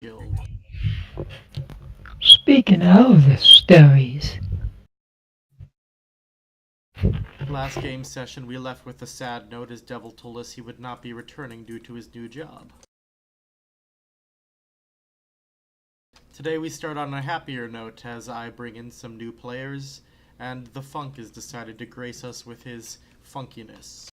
Guild. Speaking of the stories, Last game session, we left with a sad note as Devil told us he would not be returning due to his new job. Today we start on a happier note as I bring in some new players, and the Funk has decided to grace us with his funkiness.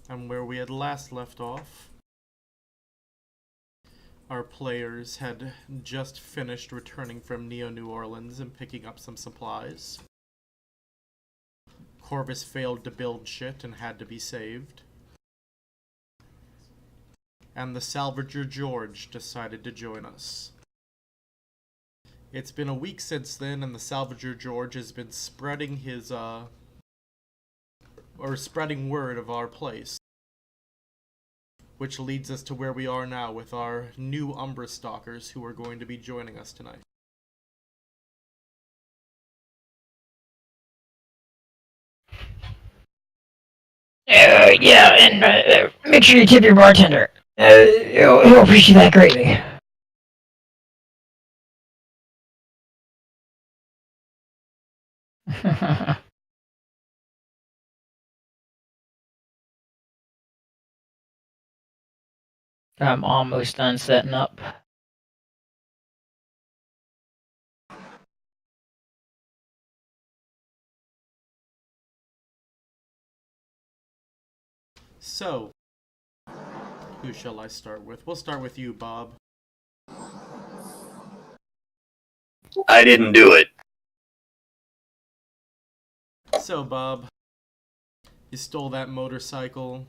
And where we had last left off, our players had just finished returning from New Orleans and picking up some supplies. Corvus failed to build shit and had to be saved. And the Salvager George decided to join us. It's been a week since then, and the Salvager George has been spreading spreading word of our place. Which leads us to where we are now with our new Umbra Stalkers who are going to be joining us tonight. yeah, and make sure you tip your bartender. He'll appreciate that greatly. I'm almost done setting up. So, who shall I start with? We'll start with you, Bob. I didn't do it. So, Bob, you stole that motorcycle.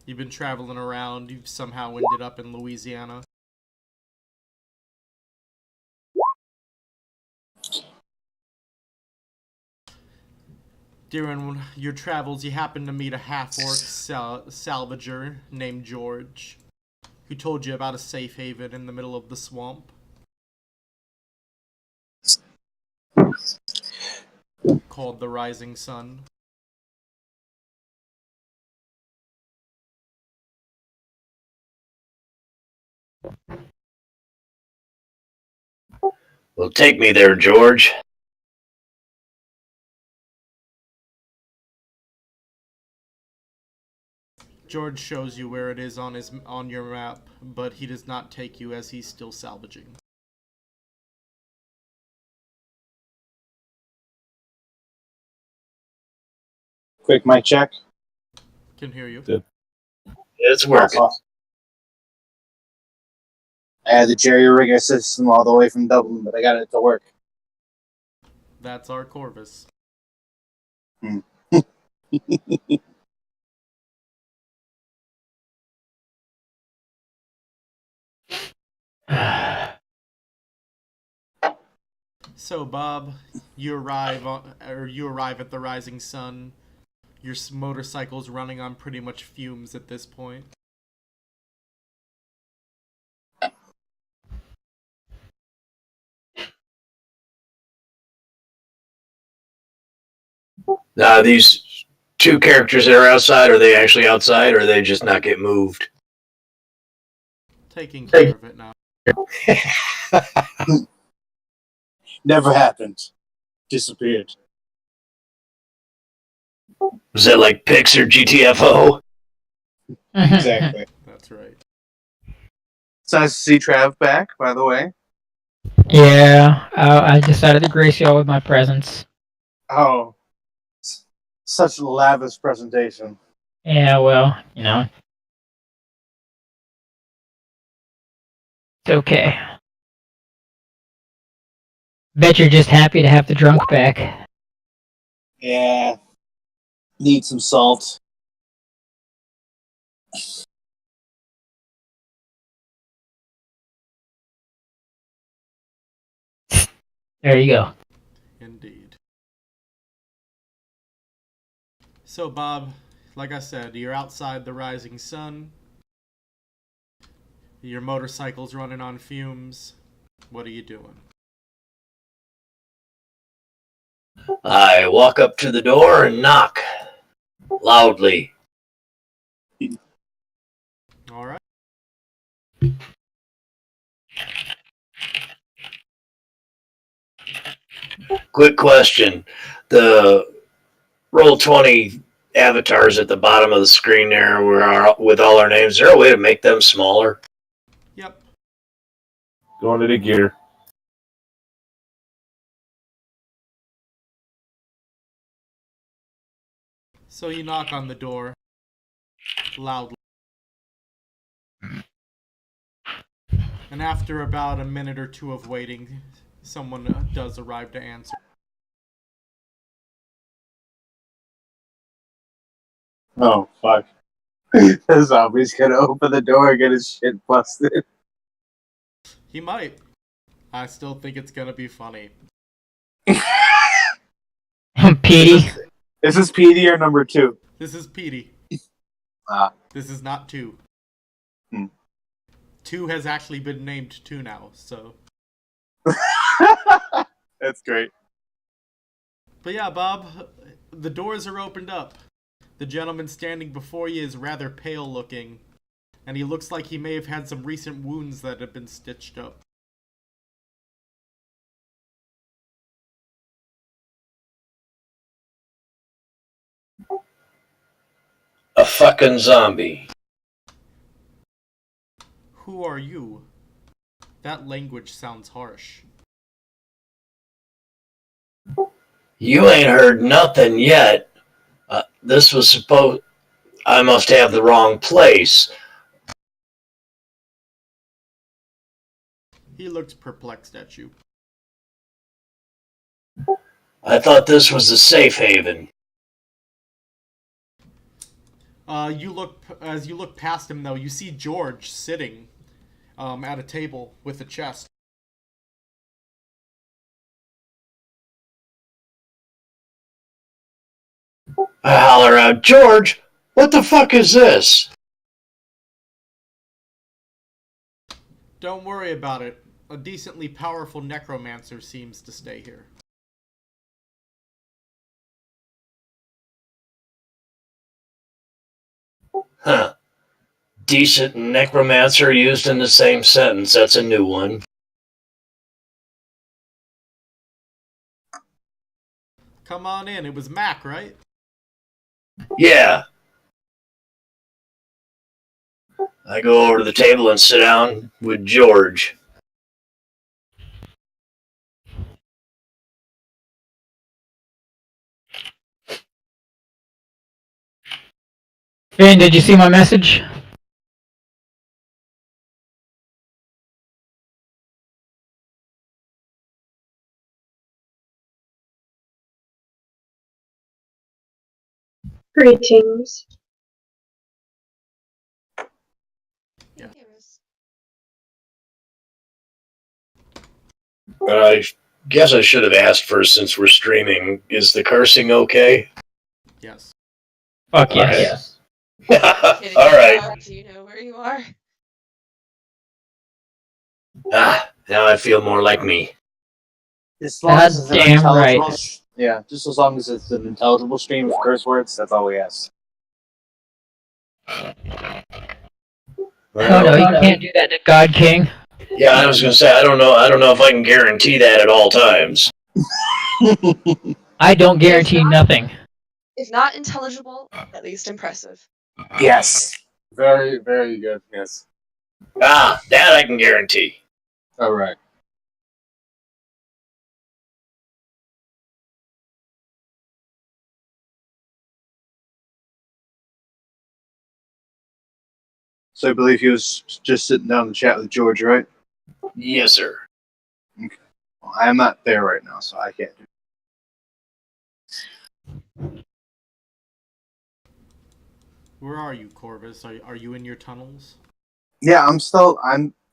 You've been traveling around. You've somehow ended up in Louisiana. During your travels, you happened to meet a half-orc salvager named George, who told you about a safe haven in the middle of the swamp. Called the Rising Sun. Well, take me there, George. George shows you where it is on your map, but he does not take you as he's still salvaging. Quick mic check. Can hear you. It's working. Awesome. I had the jerry rigger system all the way from Dublin, but I got it to work. That's our Corvus. So, Bob, you arrive at the Rising Sun. Your motorcycle's running on pretty much fumes at this point. These two characters that are outside, are they actually outside, or they just not get moved? Taking care of it now. Never happened. Disappeared. Was that like Pix or GTFO? Exactly. That's right. It's nice to see Trav back, by the way. Yeah, I decided to grace y'all with my presence. Oh, such a lavish presentation. Yeah, well, you know, it's okay. Bet you're just happy to have the drunk back. Yeah. Need some salt. There you go. Indeed. So, Bob, like I said, you're outside the rising sun. Your motorcycle's running on fumes. What are you doing? I walk up to the door and knock loudly. All right. Quick question. The Roll20 avatars at the bottom of the screen there with all our names, is there a way to make them smaller? Yep. Going to the gear. So you knock on the door loudly. And after about a minute or two of waiting, someone does arrive to answer. Oh, fuck. The zombie's gonna open the door and get his shit busted. He might. I still think it's gonna be funny. Petey. Is this PD or number 2? This is Petey. Ah. This is not 2. 2 has actually been named 2 now, so. That's great. But yeah, Bob, the doors are opened up. The gentleman standing before you is rather pale looking, and he looks like he may have had some recent wounds that have been stitched up. A fucking zombie. Who are you? That language sounds harsh. You ain't heard nothing yet. This was supposed... I must have the wrong place. He looked perplexed at you. I thought this was a safe haven. As you look past him, though, you see George sitting at a table with a chest. I holler out, George, what the fuck is this? Don't worry about it. A decently powerful necromancer seems to stay here. Huh. Decent and necromancer used in the same sentence. That's a new one. Come on in. It was Mac, right? Yeah. I go over to the table and sit down with George. Finn, did you see my message? Greetings. Yeah. But I guess I should have asked first since we're streaming. Is the cursing okay? Yes. Fuck yes. Okay. All right. Do you know where you are? Now I feel more like me. As long as it's an Damn intelligible, right. yeah, just as long as it's an intelligible stream of curse words, that's all we ask. Oh no, you can't do that to God King. Yeah, I was gonna say I don't know if I can guarantee that at all times. I don't guarantee nothing. If not intelligible, at least impressive. Yes. Very, very good. Yes. That I can guarantee. All right. So I believe he was just sitting down to chat with George, right? Yes, sir. Well, I am not there right now, so I can't do. Where are you, Corvus? Are you in your tunnels? Yeah, I'm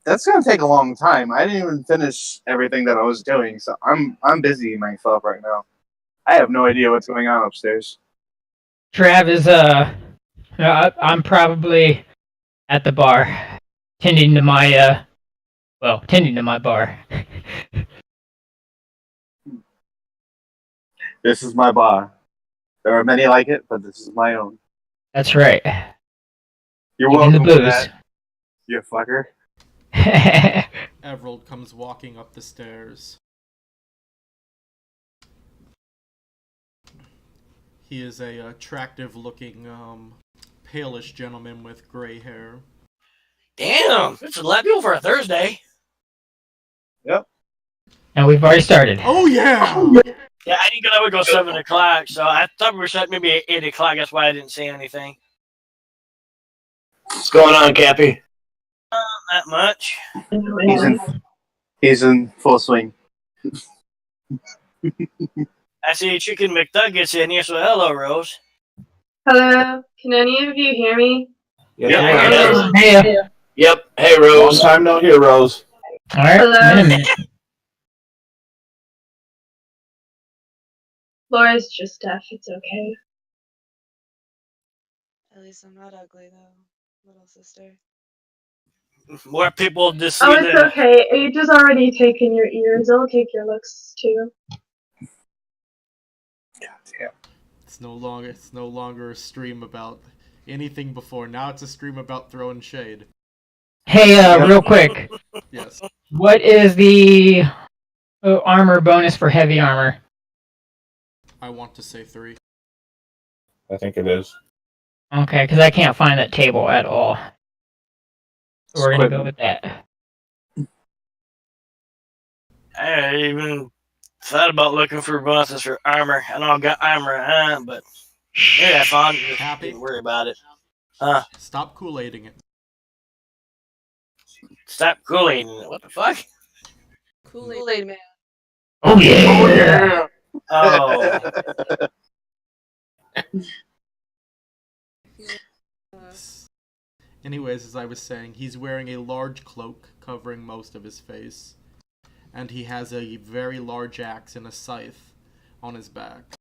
That's gonna take a long time. I didn't even finish everything that I was doing, so I'm busy myself right now. I have no idea what's going on upstairs. Trav is I'm probably at the bar, tending to my bar. This is my bar. There are many like it, but this is my own. That's right. You're Even the welcome for booze. that, you fucker. Everald comes walking up the stairs. He is a attractive-looking, palish gentleman with gray hair. Damn, it's a lot of people for a Thursday. And we've already started. Oh yeah! Yeah, I didn't go 7 o'clock, so I thought we were set maybe at 8 o'clock. That's why I didn't say anything. What's going on, Cappy? Not much. He's in full swing. I see Chicken McNuggets in here, so hello, Rose. Hello, can any of you hear me? Yeah. Hey, Yep. Hey, Long Rose. time no heroes. all right. Hello. Wait a minute. Laura's just deaf, it's okay. At least I'm not ugly, though, little sister. More people to see Oh, it's the... okay. Age has already taken your ears. It'll take your looks, too. It's no longer a stream about anything before. Now it's a stream about throwing shade. Hey, real quick. Yes. What is the armor bonus for heavy armor? I want to say 3. I think it is. Okay, because I can't find that table at all. So we're gonna go with that. I even thought about looking for bonuses for armor. I know I've got armor, but maybe I found it. Happy? Didn't worry about it. Stop Kool-Aiding it. Stop Kool-Aid. What the fuck? Kool-Aid man. Oh yeah! Oh. Anyways, as I was saying, he's wearing a large cloak covering most of his face. And he has a very large axe and a scythe on his back.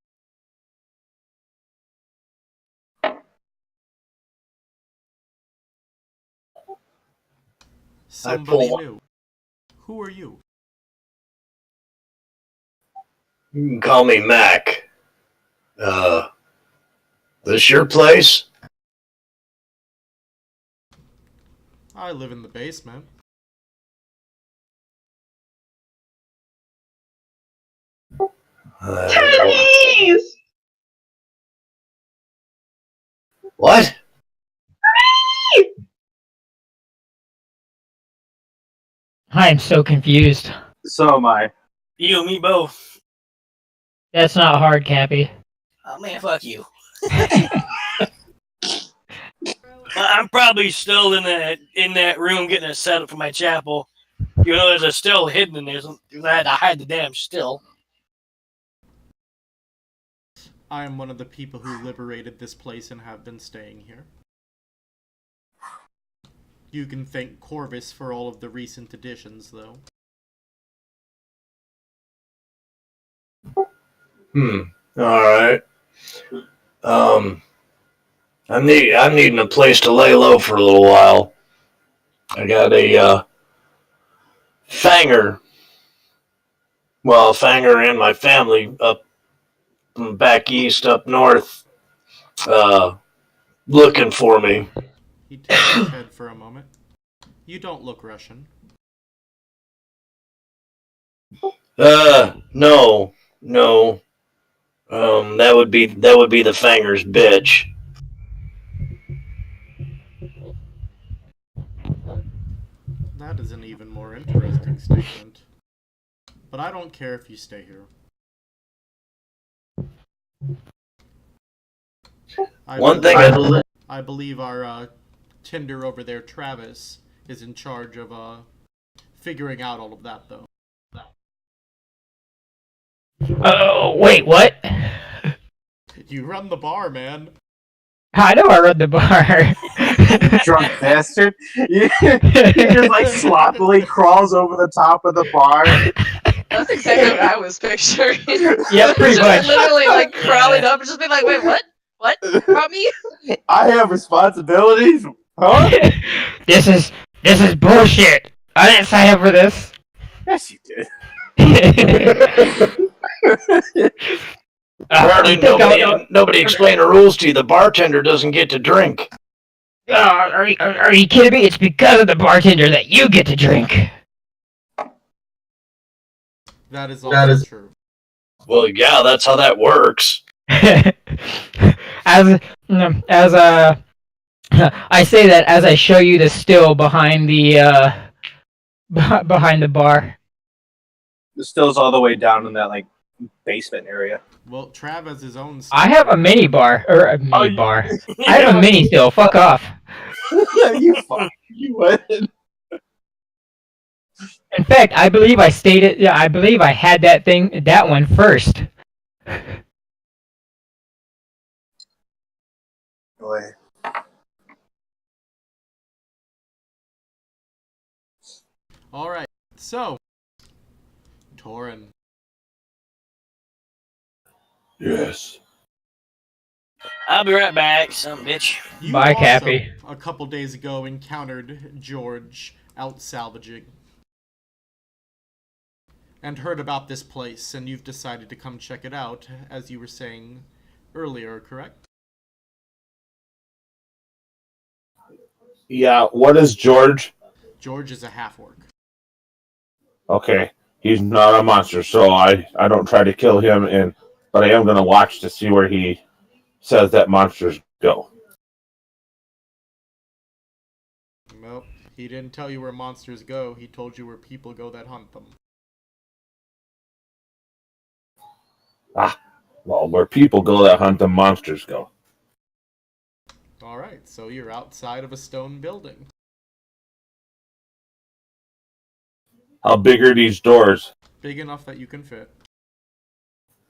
Somebody new. Who are you? You can call me Mac. This your place? I live in the basement. Tennies! What? I'm so confused. So am I. You and me both. That's not hard, Cappy. Oh man, fuck you. I'm probably still in that room getting it set up for my chapel. You know, there's a still hidden in there. I had to hide the damn still. I am one of the people who liberated this place and have been staying here. You can thank Corvus for all of the recent additions, though. Alright. I'm needing a place to lay low for a little while. I got a Fanger. Well, a Fanger and my family up back east, up north, looking for me. He tilts his head for a moment. You don't look Russian. No. That would be the Fanger's bitch. That is an even more interesting statement. But I don't care if you stay here. I believe our Tinder over there, Travis, is in charge of figuring out all of that, though. Oh, wait, what? You run the bar, man. I know I run the bar. Drunk bastard. He just like sloppily crawls over the top of the bar. That's exactly what I was picturing. Yeah, pretty Just much. literally like crawling up and just being like, wait, what? What? About me? I have responsibilities. Huh? This is bullshit. I didn't sign up for this. Yes, you did. Apparently, nobody explained the rules to you. The bartender doesn't get to drink. Are you kidding me? It's because of the bartender that you get to drink. That is all true. Well, yeah, that's how that works. as I say that as I show you the still behind the behind the bar. The still's all the way down in that like basement area. Well, Trav has his own. I have a mini bar or a mini bar. I have a mini still. Fuck off. You wouldn't. In fact, I believe I stated. Yeah, I believe I had that one first. Boy. All right. So, Torin. Yes. I'll be right back, some bitch. You Bye, also, Cappy. a couple days ago, encountered George out salvaging. And heard about this place, and you've decided to come check it out, as you were saying earlier, correct? Yeah, what is George? George is a half-orc. Okay, he's not a monster, so I don't try to kill him, but I am going to watch to see where he says that monsters go. Well, he didn't tell you where monsters go, he told you where people go that hunt them. Well, where people go that hunt them, monsters go. Alright, so you're outside of a stone building. How big are these doors? Big enough that you can fit.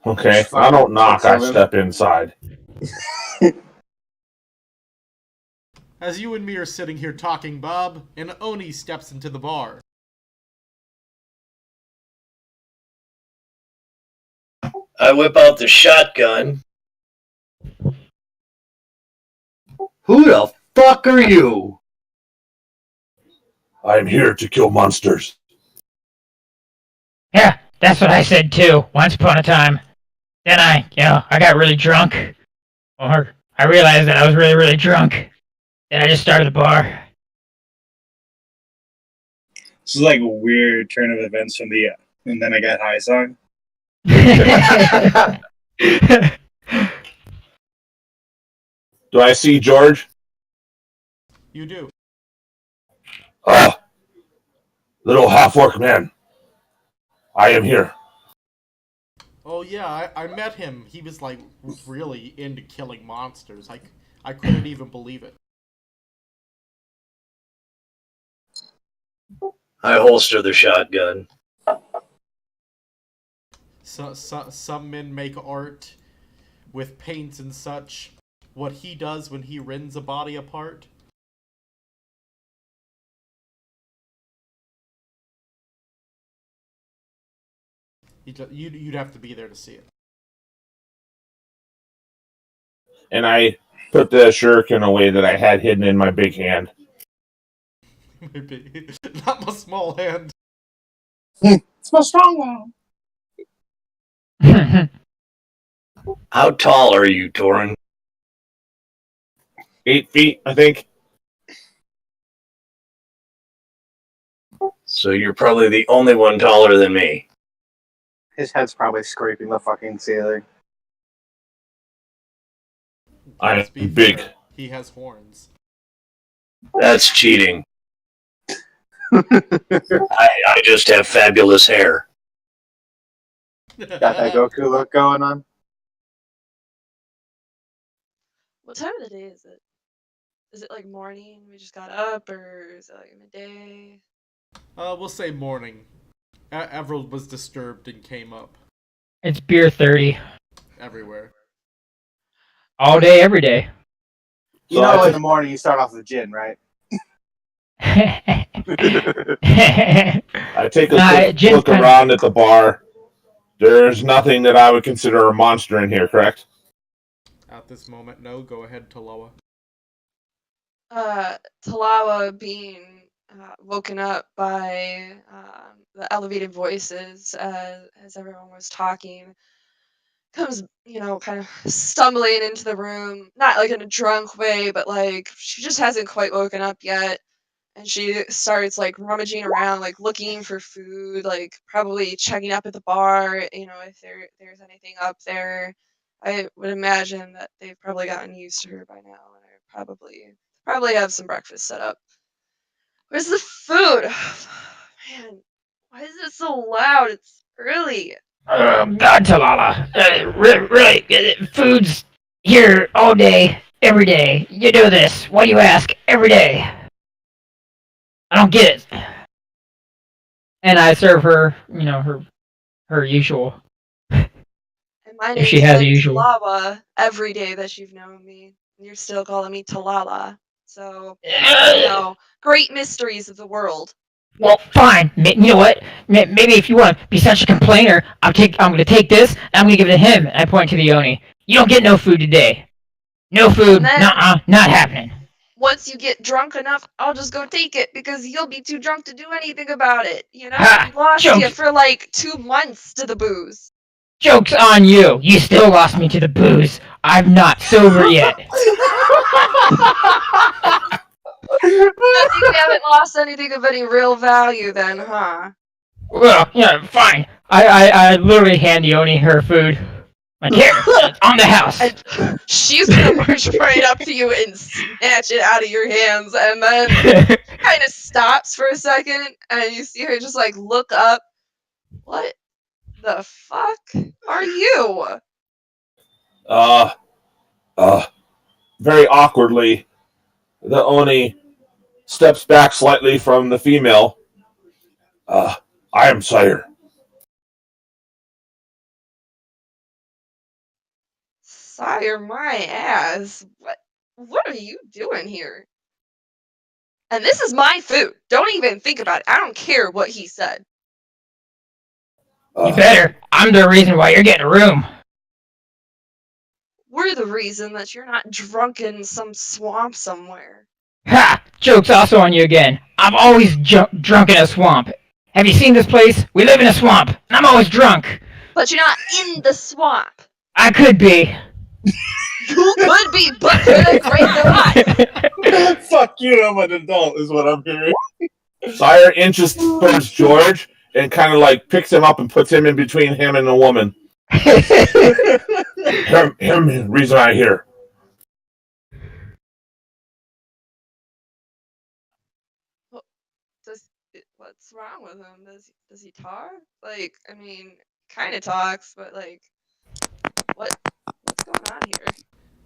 Okay, I don't knock, I step inside. As you and me are sitting here talking, Bob, an Oni steps into the bar. I whip out the shotgun. Who the fuck are you? I'm here to kill monsters. Yeah, that's what I said too. Once upon a time. Then I got really drunk. Or I realized that I was really, really drunk. Then I just started the bar. This is like a weird turn of events from the and then I got high song. Do I see George? You do. Little half-orc man. I am here. Oh yeah, I met him. He was like really into killing monsters. I couldn't even believe it. I holster the shotgun. So, some men make art with paints and such. What he does when he rends a body apart. You'd have to be there to see it. And I put the shuriken away that I had hidden in my big hand. Maybe. Not my small hand. It's my strong one. How tall are you, Torin? 8 feet, I think. So you're probably the only one taller than me. His head's probably scraping the fucking ceiling. I'm Let's be big. fair, he has horns. That's cheating. I just have fabulous hair. Got that Goku look going on? What time of the day is it? Is it like morning? We just got up, or is it like midday? We'll say morning. Everald was disturbed and came up It's beer 30. everywhere. All day, every day. You So know, in the morning you start off with gin, right? I take a quick Jin's look around at the bar. There's nothing that I would consider a monster in here, correct? At this moment, no. Go ahead, Taloa. Talawa being woken up by the elevated voices as everyone was talking, comes, kind of stumbling into the room, not like in a drunk way, but like she just hasn't quite woken up yet. And she starts like rummaging around, like looking for food, like probably checking up at the bar, if there's anything up there. I would imagine that they've probably gotten used to her by now and are probably have some breakfast set up. Where's the food? Man, why is it so loud? It's early. God, Talala. Really, food's here all day, every day. You do this. Why do you ask? Every day. I don't get it. And I serve her, her usual. And my If name's she has a been usual. Talawa every day that you've known me. And you're still calling me Talala. So, great mysteries of the world. Well, fine. You know what? Maybe if you want to be such a complainer, I'm going to take this, and I'm going to give it to him. And I point to the Oni. You don't get no food today. No food. And then- Nuh-uh. Not happening. Once you get drunk enough, I'll just go take it because you'll be too drunk to do anything about it. Ha, I lost jokes. you for like 2 months to the booze. Joke's on you. You still lost me to the booze. I'm not sober yet. You haven't lost anything of any real value then, huh? Well, yeah, fine. I literally hand the Oni her food. Like, here, it's on the house. And she's gonna march right up to you and snatch it out of your hands, and then kind of stops for a second, and you see her just like look up. What the fuck are you? Very awkwardly, the Oni steps back slightly from the female. I am Sire. Sire, my ass. What are you doing here? And this is my food. Don't even think about it. I don't care what he said. You better. I'm the reason why you're getting a room. We're the reason that you're not drunk in some swamp somewhere. Ha! Joke's also on you again. I'm always drunk in a swamp. Have you seen this place? We live in a swamp, and I'm always drunk. But you're not in the swamp. I could be. You could be, but you're a great guy. Fuck you, I'm an adult, is what I'm hearing. Sire inches towards George and kind of like picks him up and puts him in between him and the woman. him reason I hear. What's wrong with him? Does he talk? Like, I mean, kind of talks, but like, what's going on here?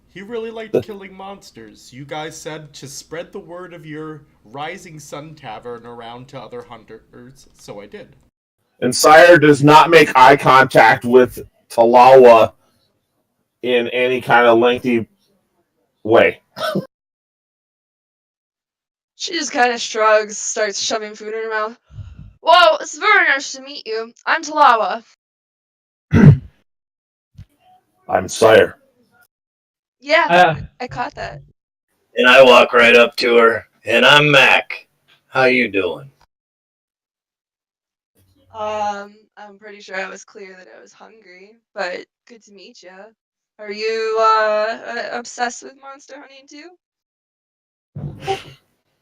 He really liked killing monsters. You guys said to spread the word of your Rising Sun Tavern around to other hunters, so I did. And Sire does not make eye contact with Talawa in any kind of lengthy way. She just kind of shrugs, starts shoving food in her mouth. Whoa, it's very nice to meet you. I'm Talawa. I'm Sire. Yeah, I caught that. And I walk right up to her, and I'm Mac. How you doing? I'm pretty sure I was clear that I was hungry, but good to meet you. Are you obsessed with monster hunting too?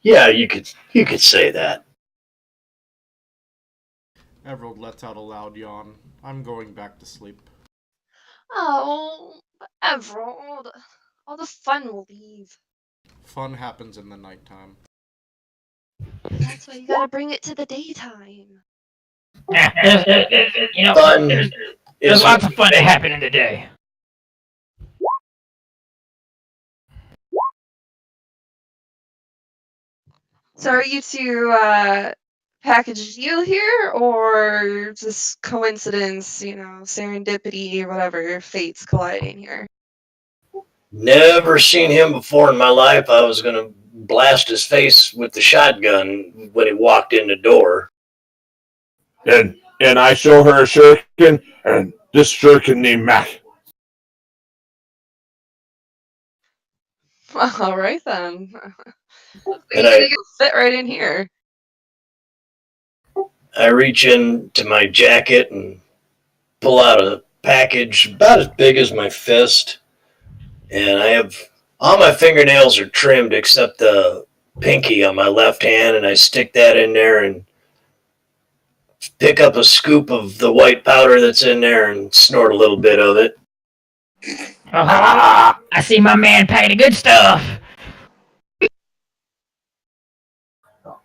Yeah, you could say that. Everald lets out a loud yawn. I'm going back to sleep. Oh, Everald, all the fun will leave. Fun happens in the nighttime. That's why you gotta bring it to the daytime. Fun there's is lots of fun to happen in the day. So are you two package deal here, or just coincidence, serendipity, or whatever, fates colliding here? Never seen him before in my life. I was going to blast his face with the shotgun when he walked in the door. And I show her a shuriken, and this shuriken named Mac. All right then. And You're gonna fit right in here. I reach into my jacket and pull out a package about as big as my fist. And I have all my fingernails are trimmed except the pinky on my left hand, and I stick that in there and pick up a scoop of the white powder that's in there and snort a little bit of it. I see my man packing the good stuff.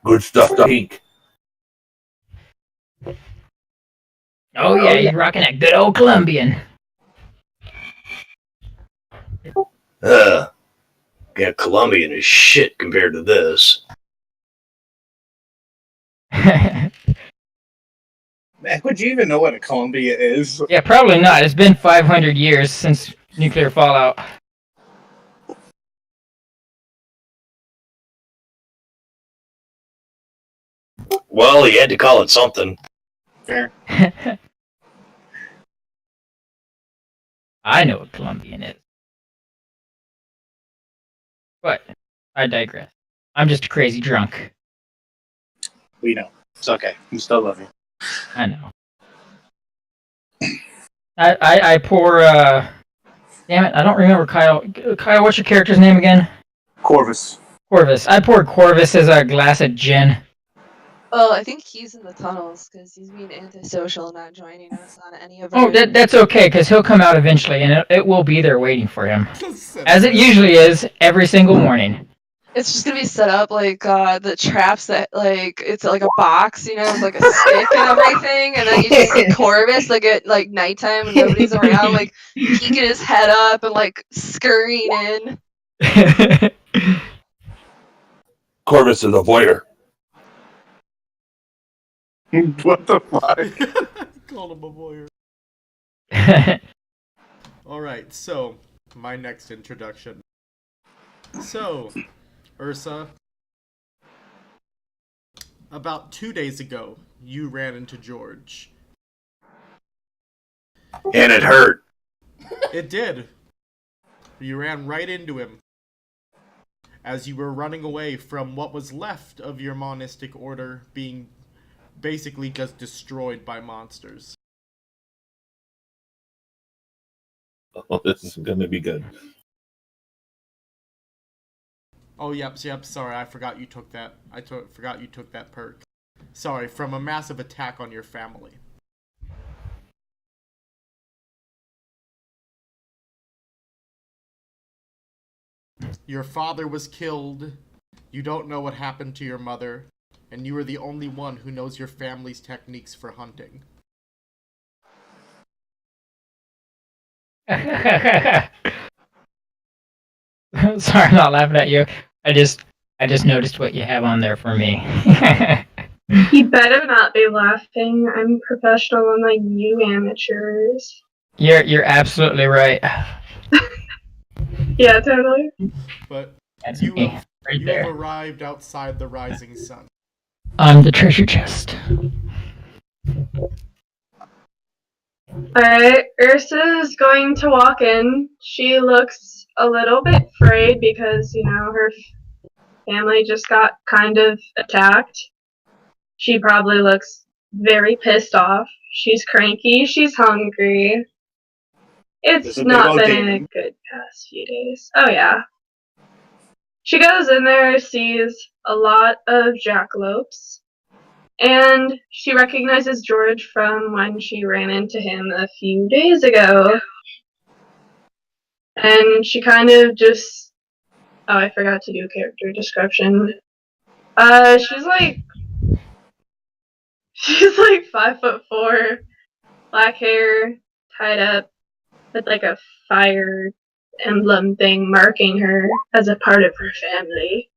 Good stuff, Pink. Oh yeah, he's rocking that good old Colombian. Yeah, Colombian is shit compared to this. Mac, would you even know what a Columbia is? Yeah, probably not. It's been 500 years since nuclear fallout. Well, he had to call it something. Fair. I know what Colombian is. But I digress. I'm just a crazy drunk. We know. It's okay. We still love you. I know. I pour, damn it, I don't remember Kyle. Kyle, what's your character's name again? Corvus. Corvus. I poured Corvus as a glass of gin. Well, I think he's in the tunnels because he's being antisocial and not joining us on any of our... Oh, that's okay, because he'll come out eventually, and it will be there waiting for him. As it usually is, every single morning. It's just gonna be set up like the traps that like it's like a box, you know, with like a stick and everything, and then you just see Corvus like at like nighttime and nobody's around, like peeking his head up and like scurrying in. Corvus is a voyeur. What the fuck? Call him a voyeur. Alright, so, my next introduction. So, Ursa, about 2 days ago, you ran into George. And it hurt. It did. You ran right into him. As you were running away from what was left of your monistic order being basically just destroyed by monsters. Oh, this is gonna be good. Oh, yep, sorry, I forgot you took that. Forgot you took that perk. Sorry, from a massive attack on your family. Your father was killed. You don't know what happened to your mother. And you are the only one who knows your family's techniques for hunting. Sorry, I'm not laughing at you. I just noticed what you have on there for me. You better not be laughing. I'm professional unlike you amateurs. You're absolutely right. Yeah, totally. But That's you me, have, right you there. have arrived outside the rising sun. I'm the treasure chest. Alright, Ursa's going to walk in. She looks a little bit afraid because, you know, her family just got kind of attacked. She probably looks very pissed off. She's cranky, she's hungry. It's There's a big not old been a demon. good past few days. Oh yeah. She goes in there, sees a lot of jackalopes, and she recognizes George from when she ran into him a few days ago. And she kind of just... Oh, I forgot to do character description. She's like 5'4", black hair, tied up with like a fire emblem thing marking her as a part of her family.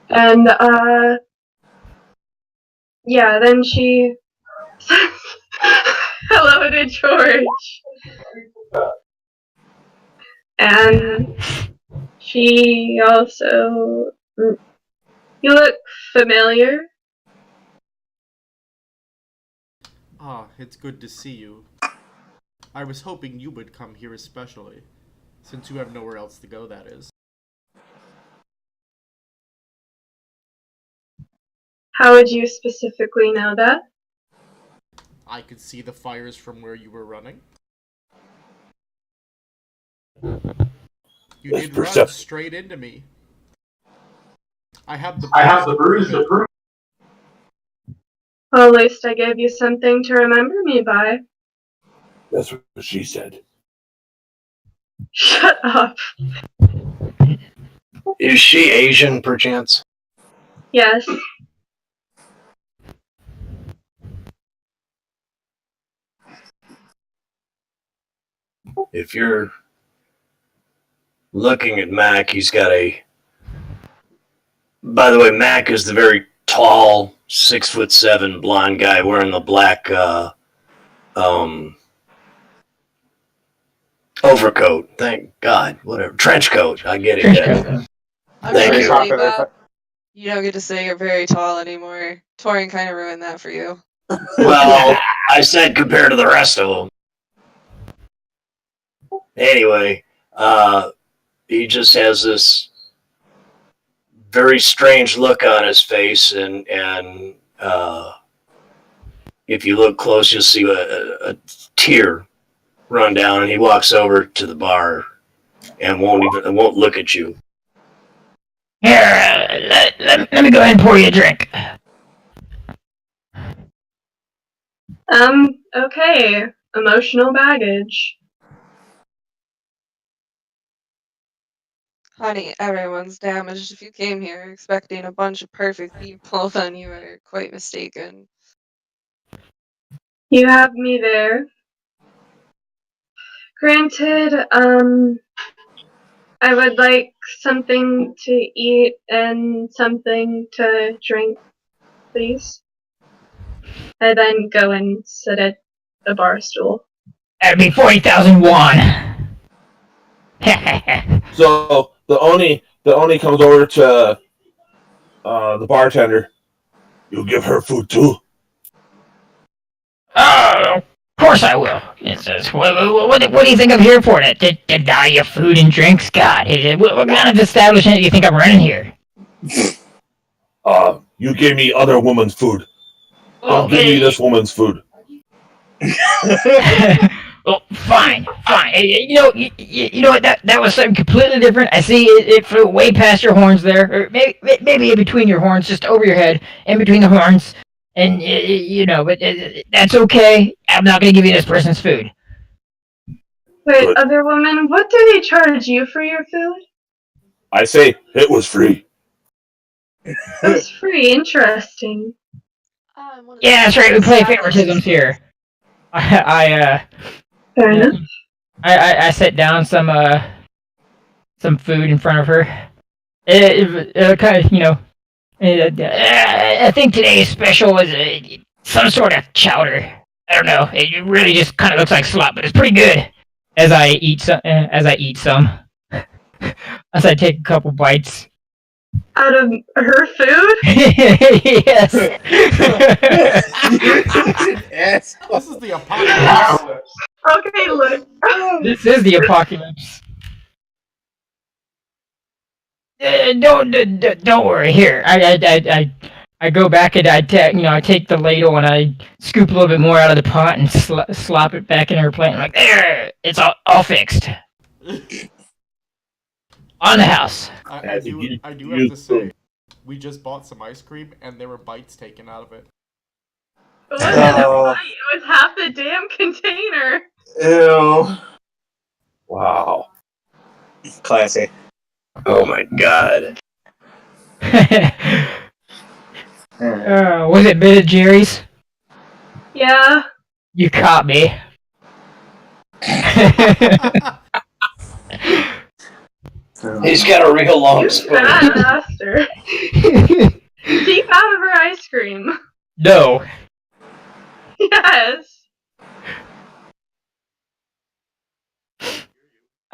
And yeah, then she says hello to George. And she also... You look familiar. Ah, it's good to see you. I was hoping you would come here especially, since you have nowhere else to go, that is. How would you specifically know that? I could see the fires from where you were running. You That's did run perception. straight into me. I have the bruise to prove it. Well, at least I gave you something to remember me by. That's what she said. Shut up. Is she Asian, perchance? Yes. If you're looking at Mac, he's got a... By the way, Mac is the very tall, 6'7" blonde guy wearing the black overcoat. Thank God. Whatever. Trench coat. I get it. Yeah. Thank you. Unfortunately, Bob, you don't get to say you're very tall anymore. Torian kind of ruined that for you. Well, I said compared to the rest of them. Anyway, he just has this very strange look on his face, and if you look close, you'll see a tear run down, and he walks over to the bar and won't look at you. Here, let me go ahead and pour you a drink. Okay. Emotional baggage. Honey, everyone's damaged. If you came here expecting a bunch of perfect people, then you are quite mistaken. You have me there. Granted, I would like something to eat and something to drink, please. I then go and sit at a bar stool. That'd be 40,000 won. So the Oni comes over to the bartender. You'll give her food too? Oh, of course I will. What do you think I'm here for? To deny you food and drinks? God, what kind of establishment do you think I'm running here? You gave me other woman's food. I'll give you this woman's food. Well, fine. You know what? That was something completely different. I see it flew way past your horns there, or maybe in between your horns, just over your head, in between the horns. And but that's okay. I'm not gonna give you this person's food. Wait, Good. other woman, what do they charge you for your food? I say it was free. It's free. Interesting. Yeah, that's right. We play favoritisms here. I Fair enough. I set down some food in front of her. It kind of, I think today's special was some sort of chowder. I don't know. It really just kind of looks like slop, but it's pretty good. As I eat some, as I take a couple bites. Out of her food? Yes. This is the apocalypse. Okay, look. This is the apocalypse. Don't worry. Here, I go back and I take the ladle and I scoop a little bit more out of the pot and slop it back in her plate. I'm like, there, it's all fixed. On the house. I do have to say, we just bought some ice cream and there were bites taken out of it. It wasn't a bite, it was half the damn container. Ew. Wow. Classy. Oh my God. Was it Ben & Jerry's? Yeah. You caught me. He's got a real long spoon. Bad master. Keep out of her ice cream. No. Yes.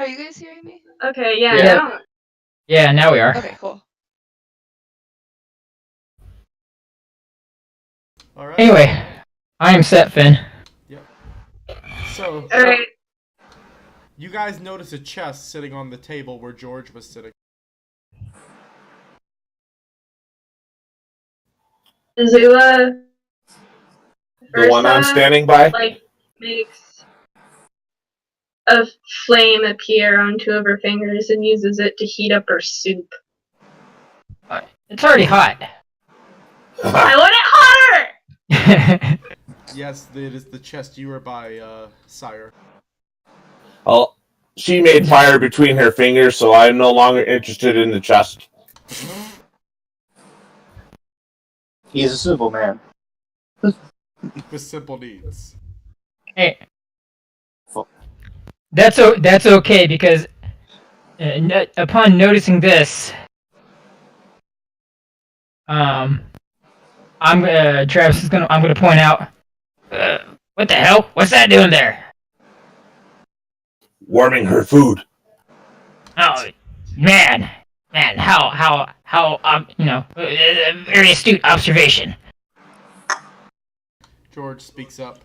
Are you guys hearing me? Okay, yeah, Yeah. now. Yeah, now we are. Okay, cool. All right. Anyway, I am set, Finn. So Alright. you guys notice a chest sitting on the table where George was sitting. Zula The one I'm Ursa, standing by? like, makes a flame appear on two of her fingers and uses it to heat up her soup. It's already hot. I want it hotter! Yes, it is the chest you were by, sire. Oh, she made fire between her fingers, so I'm no longer interested in the chest. He's a simple man. With simple needs. Hey, that's okay because upon noticing this, Travis is I'm gonna point out. What the hell? What's that doing there? Warming her food. Oh, man, how very astute observation. George speaks up.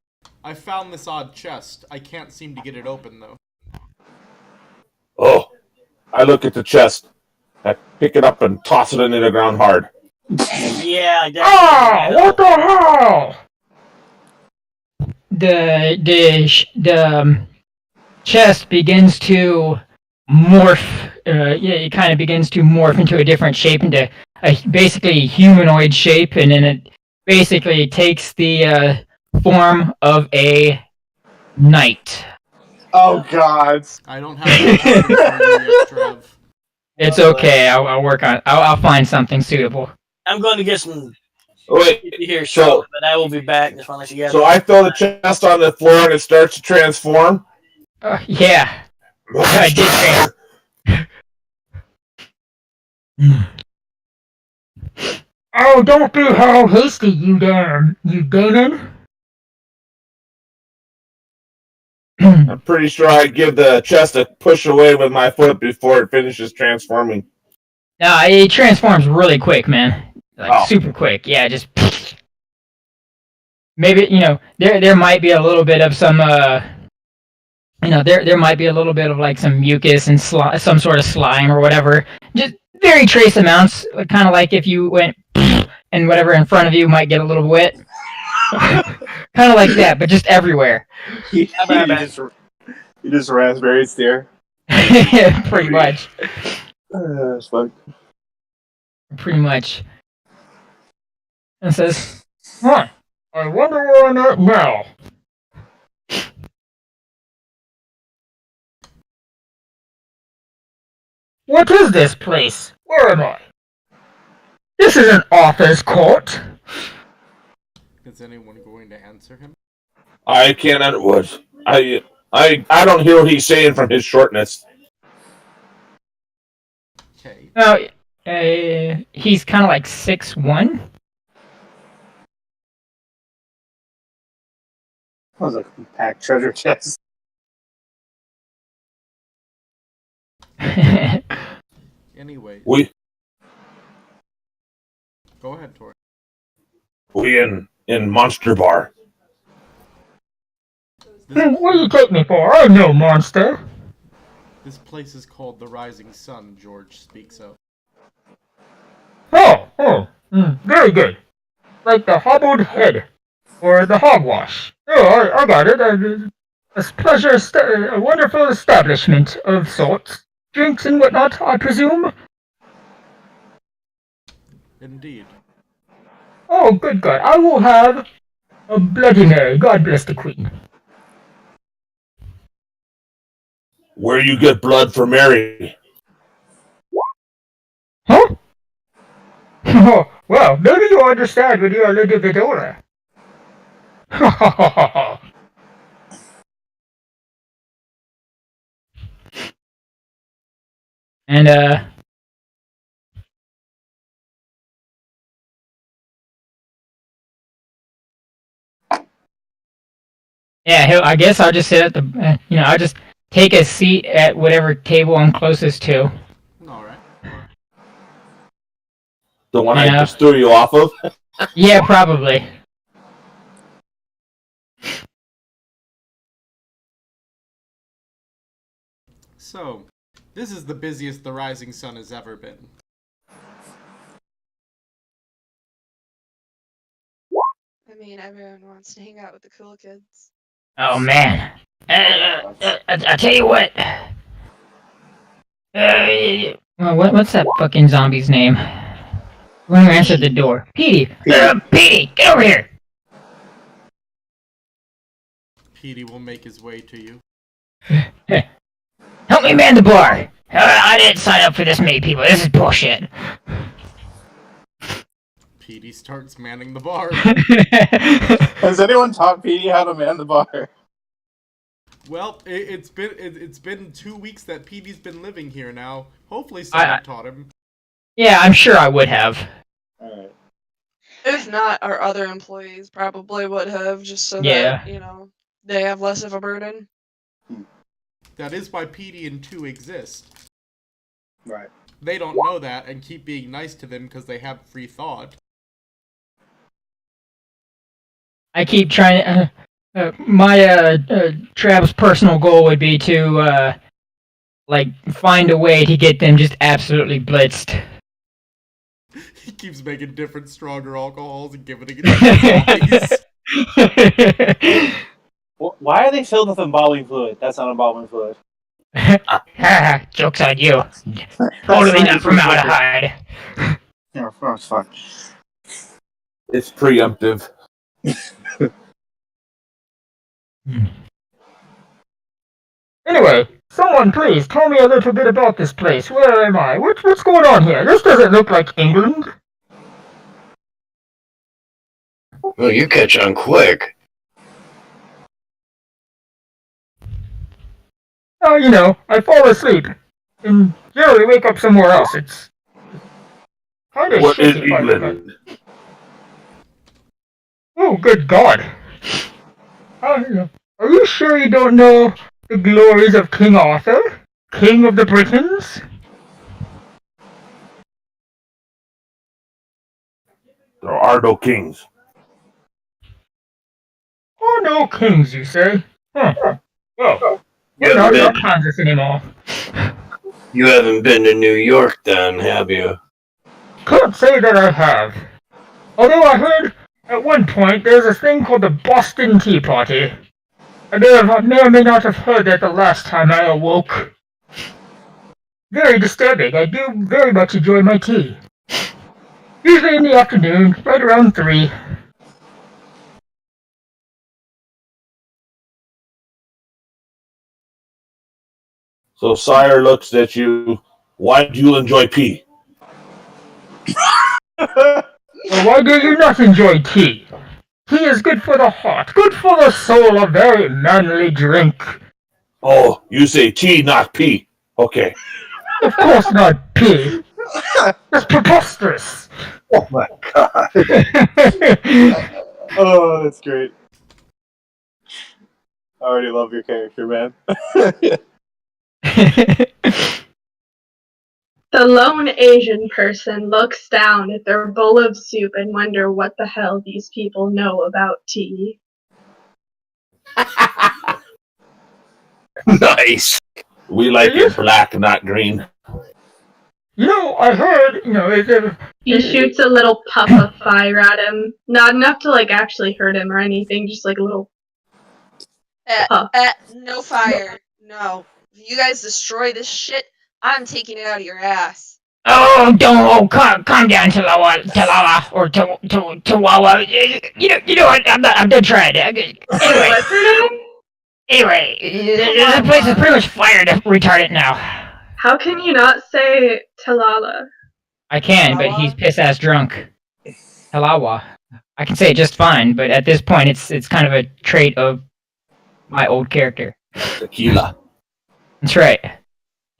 I found this odd chest. I can't seem to get it open, though. Oh, I look at the chest. I pick it up and toss it into the ground hard. Yeah, Oh, definitely. what the hell? The chest begins to morph. It kind of begins to morph into a different shape, into basically a humanoid shape, and then it basically takes the form of a knight. Oh God. I don't have a copy for you yet, Trev. It's okay. I'll work on it. I'll find something suitable. I'm going to get some Wait, here shortly, but I will be back. Just want to let you guys so know. I throw the chest on the floor and it starts to transform? Yeah. I did Oh, don't be how hasty, you Damon. I'm pretty sure I give the chest a push away with my foot before it finishes transforming. No, it transforms really quick, man. Like super quick. Yeah, just maybe there might be a little bit of some there might be a little bit of like some mucus and some sort of slime or whatever. Just very trace amounts, kind of like if you went and whatever in front of you might get a little wet. Kind of like that, but just everywhere. You just raspberry steer. Pretty much. That's fuck. Pretty much. And says, "Huh? I wonder where I'm at now." What is this place? Where am I? This is an author's court. Is anyone going to answer him? I can't what? I don't hear what he's saying from his shortness. Okay. Now, he's kind of like 6'1". That was a compact treasure chest. Anyway. Go ahead, Tori. We in Monster Bar. What do you take me for? I'm no monster. This place is called the Rising Sun, George speaks of. Very good. Like the hobbled head, or the hogwash. Oh, I got it. A wonderful establishment of sorts. Drinks and whatnot, I presume? Indeed. Oh, good God. I will have a Bloody Mary. God bless the Queen. Where you get blood for Mary? Huh? Oh, well, maybe you'll understand when you're a little bit older. And, yeah, I guess I'll just sit at the, I'll just take a seat at whatever table I'm closest to. Alright. The one I Yeah. just threw you off of? Yeah, probably. So, this is the busiest the Rising Sun has ever been. I mean, everyone wants to hang out with the cool kids. Oh man. I tell you what. What's that fucking zombie's name? Who answered the door? Petey! Petey! Get over here! Petey will make his way to you. Help me man the bar! I didn't sign up for this many people. This is bullshit. Petey starts manning the bar. Has anyone taught Petey how to man the bar? Well, it's been 2 weeks that Petey's been living here now. Hopefully someone taught him. Yeah, I'm sure I would have. Alright. If not, our other employees probably would have, just so Yeah. that, you know, they have less of a burden. That is why Petey and 2 exist. Right. They don't know that and keep being nice to them because they have free thought. I keep trying. My Trav's personal goal would be to like find a way to get them just absolutely blitzed. He keeps making different, stronger alcohols and giving it to them. Why are they filled with embalming fluid? That's not embalming fluid. Joke's on you. Totally not formaldehyde. Yeah, that's fine. It's preemptive. Anyway, someone please tell me a little bit about this place. Where am I? What's going on here? This doesn't look like England. Well, you catch on quick. Oh, you know, I fall asleep and generally wake up somewhere else. It's kind of What is shitty. By the way. England? Oh, good God! Are you sure you don't know the glories of King Arthur, King of the Britons? There are no kings. Oh, no kings, you say? Huh. Well, You we're not haven't in been, Kansas anymore. you haven't been to New York then, have you? Can't say that I have. Although I heard at one point there's a thing called the Boston Tea Party. I may or may not have heard that the last time I awoke. Very disturbing. I do very much enjoy my tea. Usually in the afternoon, right around 3. So Sire looks at you. Why do you enjoy pee? Well, why do you not enjoy tea? Tea is good for the heart, good for the soul, a very manly drink. Oh, you say tea, not pee. Okay. Of course not pee. That's preposterous. Oh my god. Oh, that's great. I already love your character, man. The lone Asian person looks down at their bowl of soup and wonder what the hell these people know about tea. Nice. We like it black, not green. You know, I heard, He shoots a little puff of fire at him. Not enough to like actually hurt him or anything, just like a little puff. No fire. No. If you guys destroy this shit, I'm taking it out of your ass. calm down, Talala, or Tawawa. You know what? I'm done trying. What's her name? Anyway, the place is pretty much fired retarded now. How can you not say Talala? I can, but he's piss-ass drunk. Talawa. I can say it just fine, but at this point, it's kind of a trait of my old character. Tequila. That's right.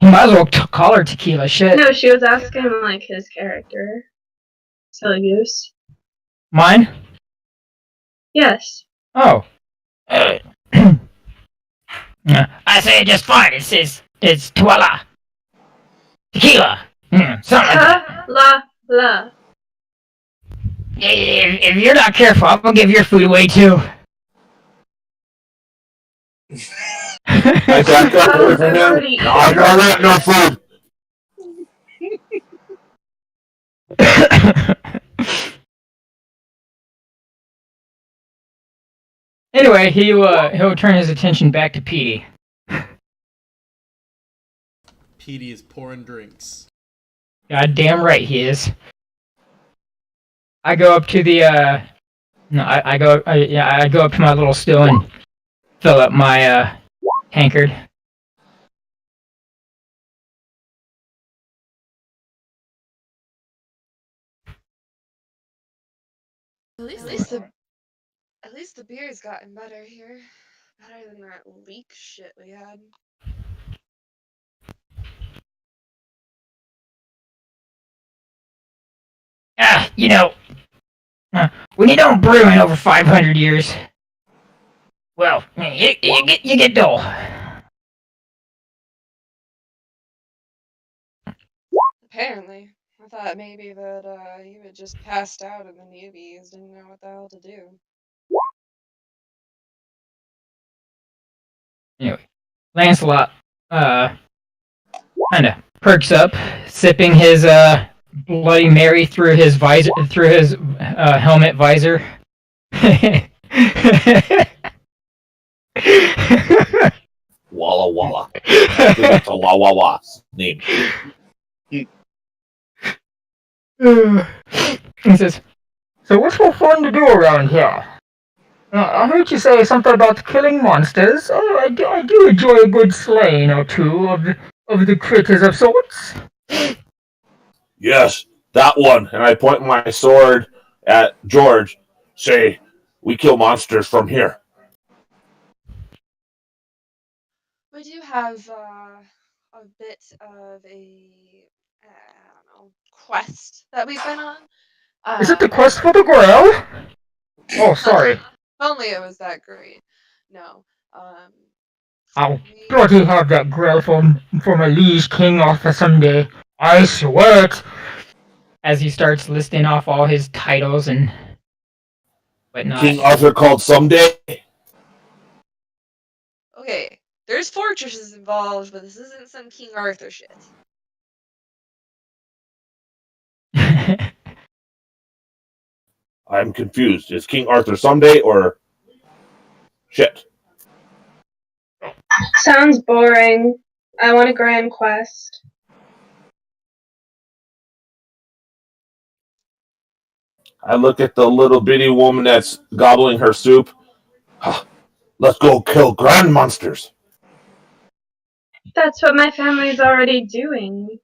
You might as well call her Tequila, shit. No, she was asking like his character. Silly goose. Mine? Yes. Oh. I say it just fine. It's Tuala. Tequila. Something like that. La. If you're not careful, I'm gonna give your food away too. I back up away from him. Already No, I don't want no food. Anyway, he'll turn his attention back to Petey. Petey is pouring drinks. God damn right he is. I go up to the I go up to my little still and fill up my tankard. At least the beer's gotten better here. Better than that leak shit we had. When you don't brew in over 500 years, well, you get dull. Apparently. I thought maybe that you had just passed out and the newbies didn't know what the hell to do. Anyway, Lancelot kind of perks up, sipping his Bloody Mary through his visor, through his helmet visor. Walla Walla. I think it's a Walla Walla name. He says, "So what's so fun to do around here? I heard you say something about killing monsters. I do enjoy a good slaying or two of the critters of sorts." Yes, that one. And I point my sword at George. Say, we kill monsters from here. We do have a bit of a, I don't know, quest that we've been on. Is it the quest for the Grail? Oh, sorry. If only it was that great. No. I'll bloody have that Grail for my liege king Arthur someday. I swear it. As he starts listing off all his titles and whatnot. King Arthur called someday. Okay, there's fortresses involved, but this isn't some King Arthur shit. I'm confused. Is King Arthur someday or shit? Sounds boring. I want a grand quest. I look at the little bitty woman that's gobbling her soup. Let's go kill grand monsters. That's what my family's already doing.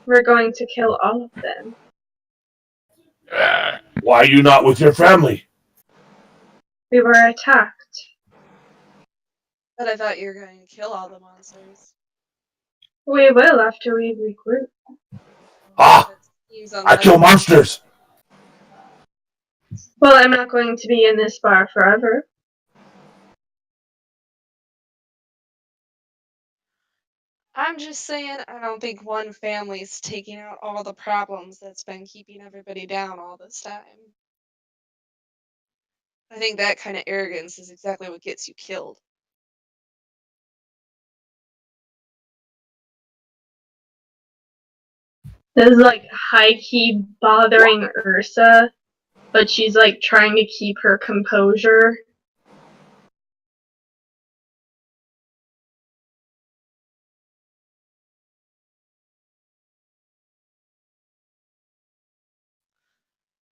We're going to kill all of them. Why are you not with your family? We were attacked. But I thought you were going to kill all the monsters. We will after we regroup. I kill monsters. Well, I'm not going to be in this bar forever. I'm just saying, I don't think one family's taking out all the problems that's been keeping everybody down all this time. I think that kind of arrogance is exactly what gets you killed. This is like high-key bothering Ursa, but she's like trying to keep her composure.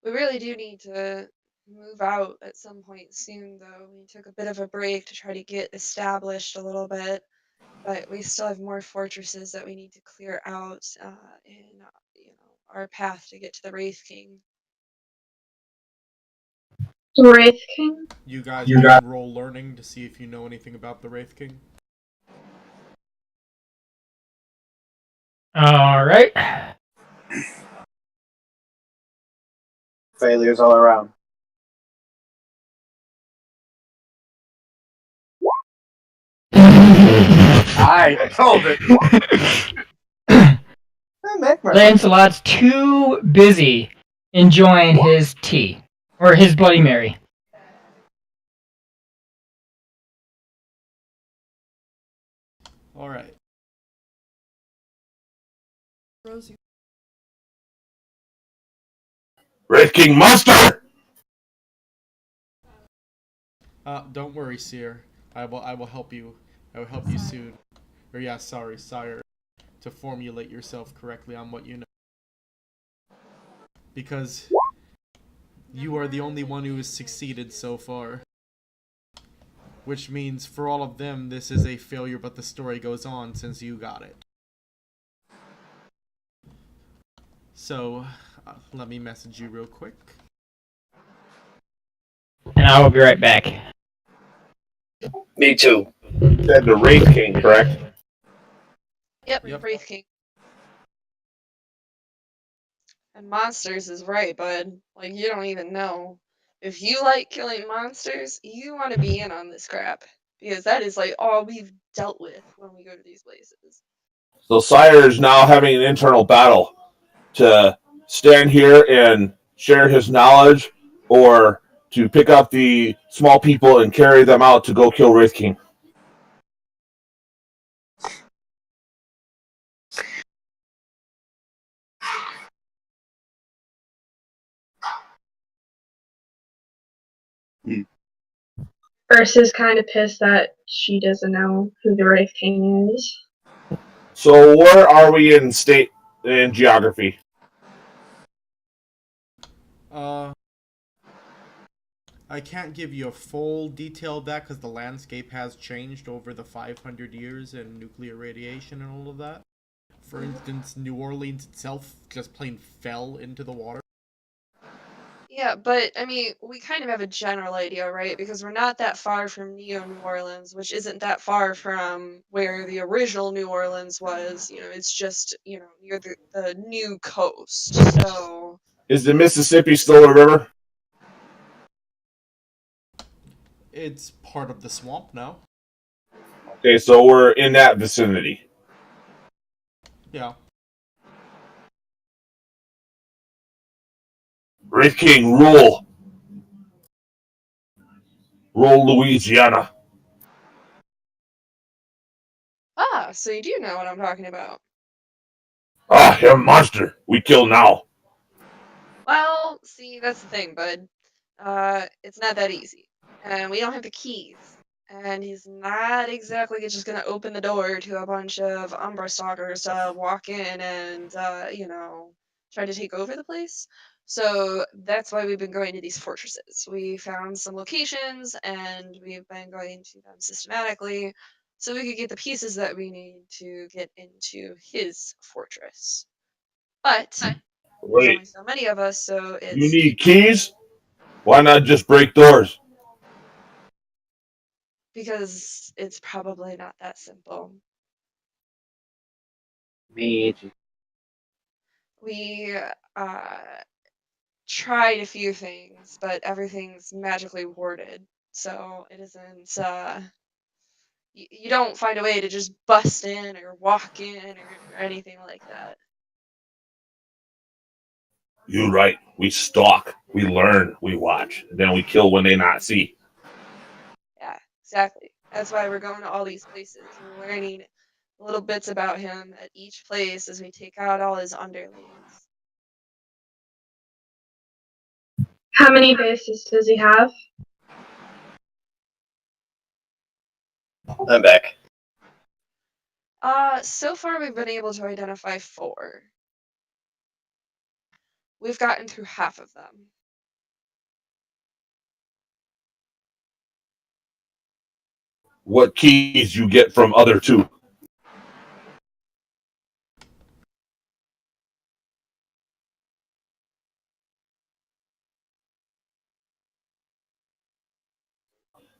We really do need to move out at some point soon, though. We took a bit of a break to try to get established a little bit, but we still have more fortresses that we need to clear out in our path to get to the Wraith King. Wraith King? You guys can roll learning to see if you know anything about the Wraith King. Alright. Failures all around. I told it. Lancelot's too busy enjoying his tea. Or his Bloody Mary. All right. Rosie. Wraith King monster! Don't worry, Seer. I will help you. I will help you soon. Or yeah, sorry, sire. To formulate yourself correctly on what you know. Because you are the only one who has succeeded so far. Which means for all of them, this is a failure, but the story goes on since you got it. So, let me message you real quick. And I will be right back. Me too. Said the Wraith King, correct? Yep. Wraith King. And monsters is right, bud. Like, you don't even know. If you like killing monsters, you want to be in on this crap. Because that is, like, all we've dealt with when we go to these places. So Sire is now having an internal battle to stand here and share his knowledge, or to pick up the small people and carry them out to go kill Wraith King. Ursa's kind of pissed that she doesn't know who the Wraith King is. So where are we in state and geography? I can't give you a full detail of that because the landscape has changed over the 500 years and nuclear radiation and all of that. For instance, New Orleans itself just plain fell into the water. Yeah, but, I mean, we kind of have a general idea, right? Because we're not that far from Neo New Orleans, which isn't that far from where the original New Orleans was. You know, it's just, you know, near the new coast. So, Is the Mississippi still a river? It's part of the swamp now. Okay, so we're in that vicinity. Yeah. Wraith King, rule. Rule Louisiana. so you do know what I'm talking about. Ah, him monster. We kill now. Well, see, that's the thing, bud. It's not that easy. And we don't have the keys. And he's not exactly just gonna open the door to a bunch of Umbra Stalkers to walk in and, you know, try to take over the place. So that's why we've been going to these fortresses. We found some locations and we've been going to them systematically so we could get the pieces that we need to get into his fortress. But there's only Wait, so many of us, so you it's need keys? Why not just break doors? because it's probably not that simple. Magic. We tried a few things, but everything's magically warded, so it isn't. You don't find a way to just bust in or walk in or anything like that. You right. We stalk. We learn. We watch. Then we kill when they not see. Yeah, exactly. That's why we're going to all these places. We're learning little bits about him at each place as we take out all his underlings. How many bases does he have? I'm back. So far we've been able to identify 4. We've gotten through half of them. What keys you get from other two?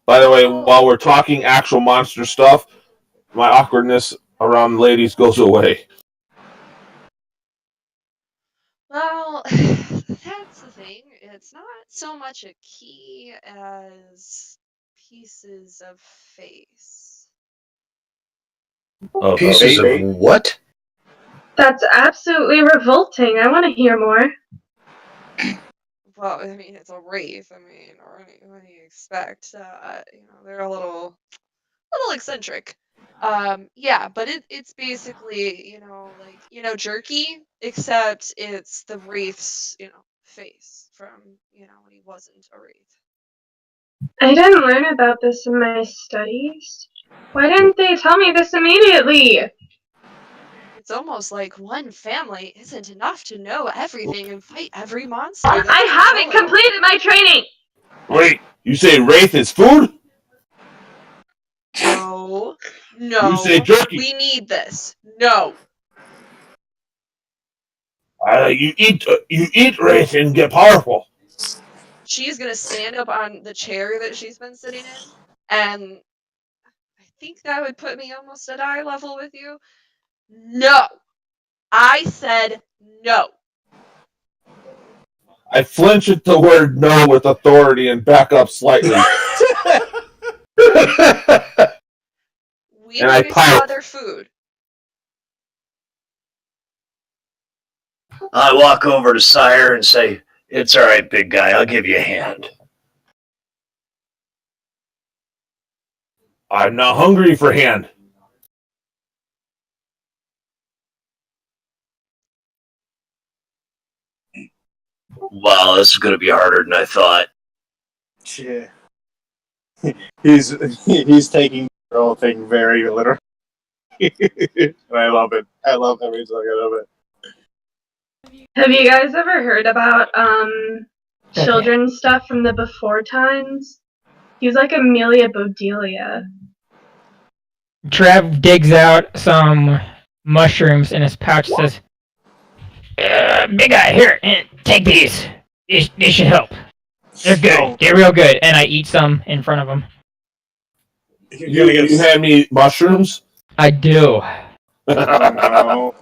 By the way, while we're talking actual monster stuff, my awkwardness around ladies goes away. Well, that's the thing. It's not so much a key as pieces of face. Pieces of what? That's absolutely revolting. I want to hear more. Well, I mean, it's a wraith. I mean, what do you expect? They're a little eccentric. Yeah, but it's basically, like, jerky, except it's the wraith's, face from, when he wasn't a wraith. I didn't learn about this in my studies. Why didn't they tell me this immediately? It's almost like one family isn't enough to know everything and fight every monster. I haven't completed my training! Wait, you say wraith is food? No. You say jerky. We need this. No. You eat wraith and get powerful. She's gonna stand up on the chair that she's been sitting in, and I think that would put me almost at eye level with you. No. I said no. I flinch at the word no with authority and back up slightly. We And need I to pout. other food. I walk over to Sire and say, "It's all right, big guy. I'll give you a hand." I'm not hungry for hand. Wow, this is going to be harder than I thought. Yeah. He's taking the whole thing very literally. And I love it. I love every second of it. Have you guys ever heard about children's stuff from the before times? He's like Amelia Bodelia. Trev digs out some mushrooms in his pouch. Says, "Big guy, here, take these. These should help. They're good. They're real good." And I eat some in front of him. You had me mushrooms? I do. No.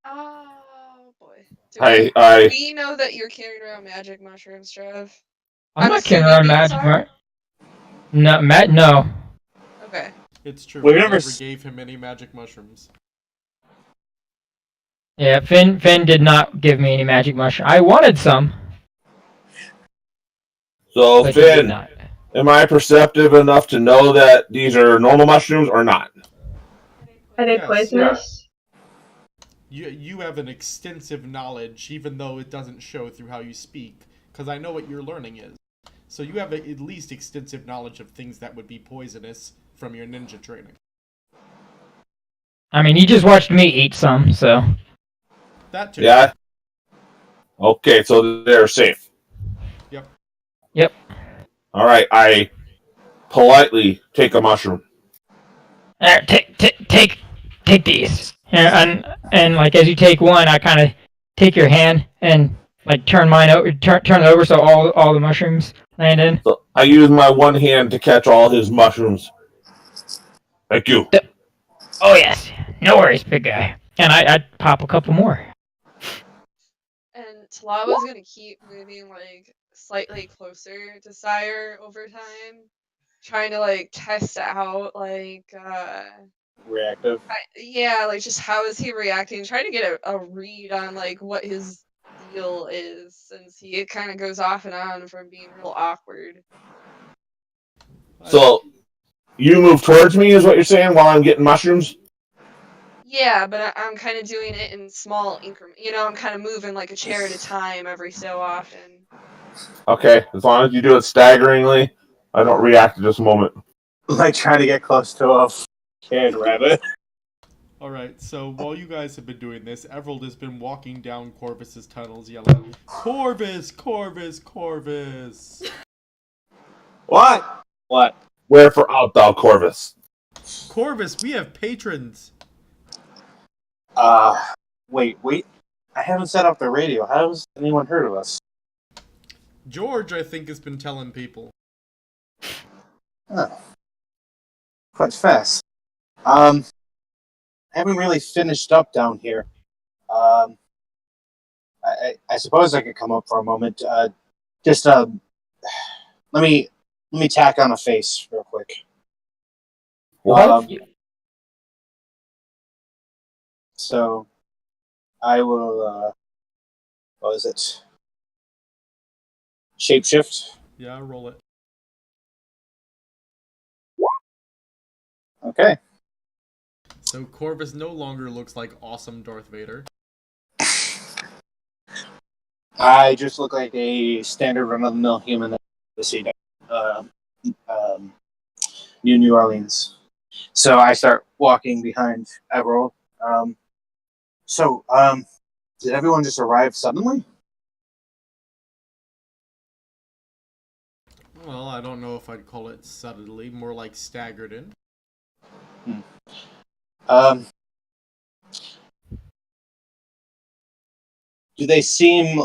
Oh boy. I We know that you're carrying around magic mushrooms, Trev. I'm not carrying around magic. No. Okay. It's true. We've I never never gave him any magic mushrooms. Yeah, Finn did not give me any magic mushroom. I wanted some. So but he did Finn, not. am I perceptive enough to know that these are normal mushrooms or not? Are they Yes. poisonous? You have an extensive knowledge, even though it doesn't show through how you speak, because I know what your learning is. So you have at least extensive knowledge of things that would be poisonous from your ninja training. I mean, you just watched me eat some, so. That too. Yeah. Okay, so they're safe. Yep. All right, I politely take a mushroom. Take these. Yeah, and like as you take one, I kind of take your hand and like turn mine over, turn it over so all the mushrooms land in. So I use my one hand to catch all his mushrooms. Thank you. Oh yes, no worries, big guy. And I pop a couple more. And Talawa's gonna keep moving like slightly closer to Sire over time, trying to like test out like Reactive. like just how is he reacting, trying to get a read on like what his deal is, since he kind of goes off and on from being real awkward. So you move towards me is what you're saying while I'm getting mushrooms? Yeah, but I'm kind of doing it in small increments. I'm kind of moving like a chair at a time every so often. Okay, as long as you do it staggeringly, I don't react at this moment. Like trying to get close to a canned rabbit. Alright, so while you guys have been doing this, Everald has been walking down Corvus's tunnels yelling, "Corvus! Corvus! Corvus!" What? What? Wherefore art thou, Corvus? Corvus, we have patrons! Wait. I haven't set up the radio. How has anyone heard of us? George, I think, has been telling people. Oh. Quite fast. I haven't really finished up down here. I suppose I could come up for a moment. Let me tack on a face real quick. What? So I will. What is it? Shapeshift. Yeah, roll it. Okay. So Corvus no longer looks like awesome Darth Vader. I just look like a standard run-of-the-mill human that the sea um, New Orleans. So I start walking behind Everald. Did everyone just arrive suddenly? Well, I don't know if I'd call it suddenly, more like staggered in. Um, do they seem?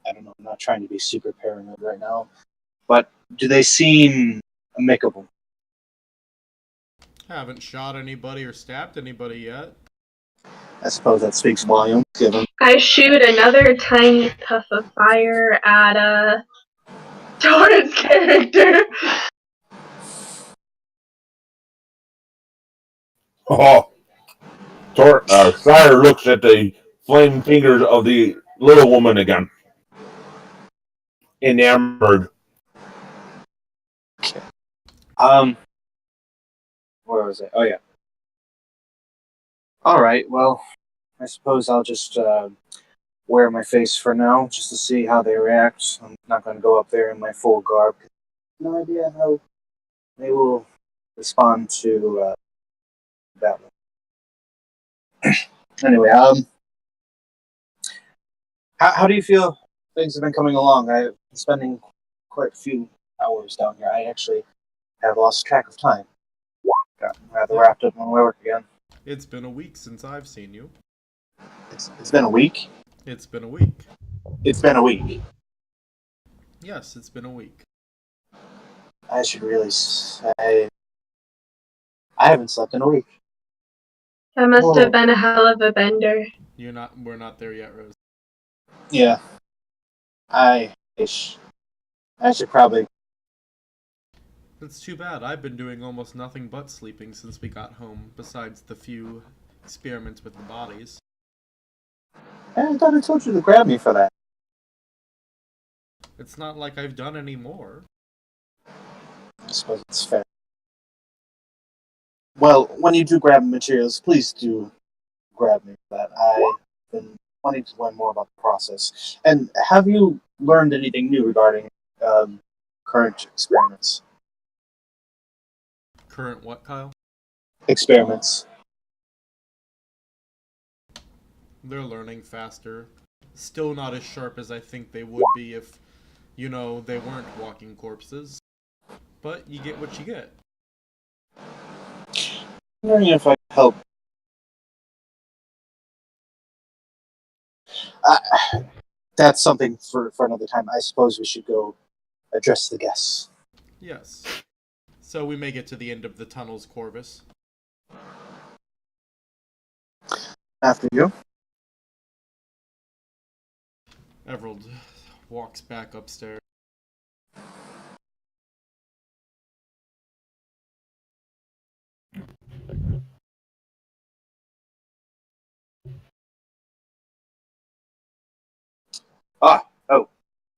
I don't know. I'm not trying to be super paranoid right now, but do they seem amicable? Haven't shot anybody or stabbed anybody yet. I suppose that speaks volumes, given. I shoot another tiny puff of fire at Torrance character. Oh, Sire looks at the flame fingers of the little woman again. Enamored. Where was it? Oh yeah. All right. Well, I suppose I'll just wear my face for now, just to see how they react. I'm not going to go up there in my full garb. No idea how they will respond to that one. Anyway, how do you feel things have been coming along? I've been spending quite a few hours down here. I actually have lost track of time. Got rather wrapped up in my work again. It's been a week since I've seen you. It's been a week. It's been a week. It's been a week. Yes, it's been a week. I should really say I haven't slept in a week. That must have been a hell of a bender. We're not there yet, Rose. Yeah. I should probably. That's too bad. I've been doing almost nothing but sleeping since we got home, besides the few experiments with the bodies. I thought I told you to grab me for that. It's not like I've done any more. I suppose it's fair. Well, when you do grab materials, please do grab me for that. I've been wanting to learn more about the process. And have you learned anything new regarding current experiments? Current what, Kyle? Experiments. They're learning faster. Still not as sharp as I think they would be if, they weren't walking corpses. But you get what you get. I'm wondering if I can help. That's something for another time. I suppose we should go address the guests. Yes. So we make it to the end of the tunnels, Corvus. After you. Everald walks back upstairs.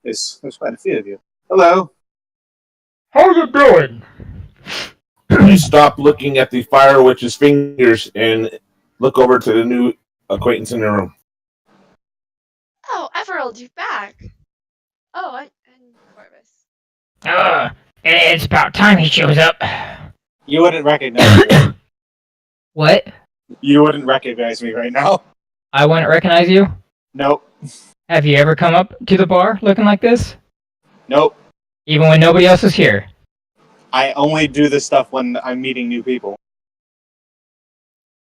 There's quite a few of you. Hello. How's it doing? You stop looking at the fire witch's fingers and look over to the new acquaintance in the room. Oh, Everald, you're back. Oh, and Corvus. It's about time he shows up. You wouldn't recognize me. What? You wouldn't recognize me right now. I wouldn't recognize you? Nope. Have you ever come up to the bar looking like this? Nope. Even when nobody else is here? I only do this stuff when I'm meeting new people.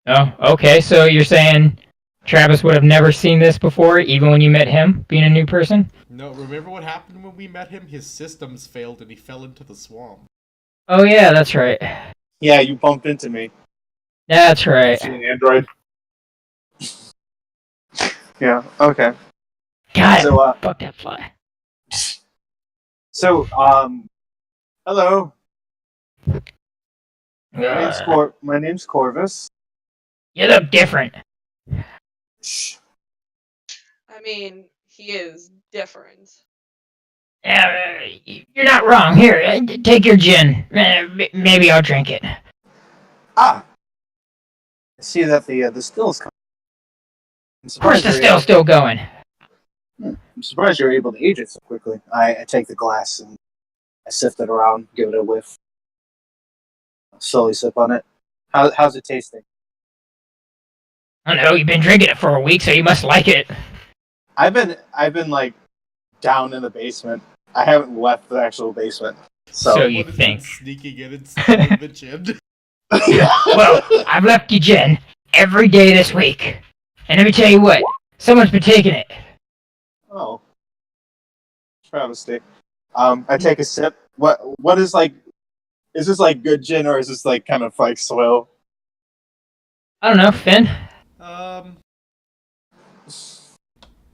Oh, okay, so you're saying Travis would have never seen this before, even when you met him, being a new person? No, remember what happened when we met him? His systems failed and he fell into the swamp. Oh yeah, that's right. Yeah, you bumped into me. That's right. See an android? Yeah, okay. God, So, fuck that fly. So, hello. My name's Corvus. You look different. Shh. I mean, he is different. You're not wrong. Here, take your gin. Maybe I'll drink it. Ah, I see that the still's coming. I'm Of course, surprised the you're still's still going. I'm surprised you're able to age it so quickly. I take the glass and I sift it around, give it a whiff, slowly sip on it. How's it tasting? I don't know. You've been drinking it for a week, so you must like it. I've been like down in the basement. I haven't left the actual basement. So So, you What is think? it, sneaking in and stealing the gin? Well, I've left you gin every day this week. And let me tell you what, someone's been taking it. oh, travesty. I take a sip. What is like? Is this like good gin or is this like kind of like swill? I don't know, Finn.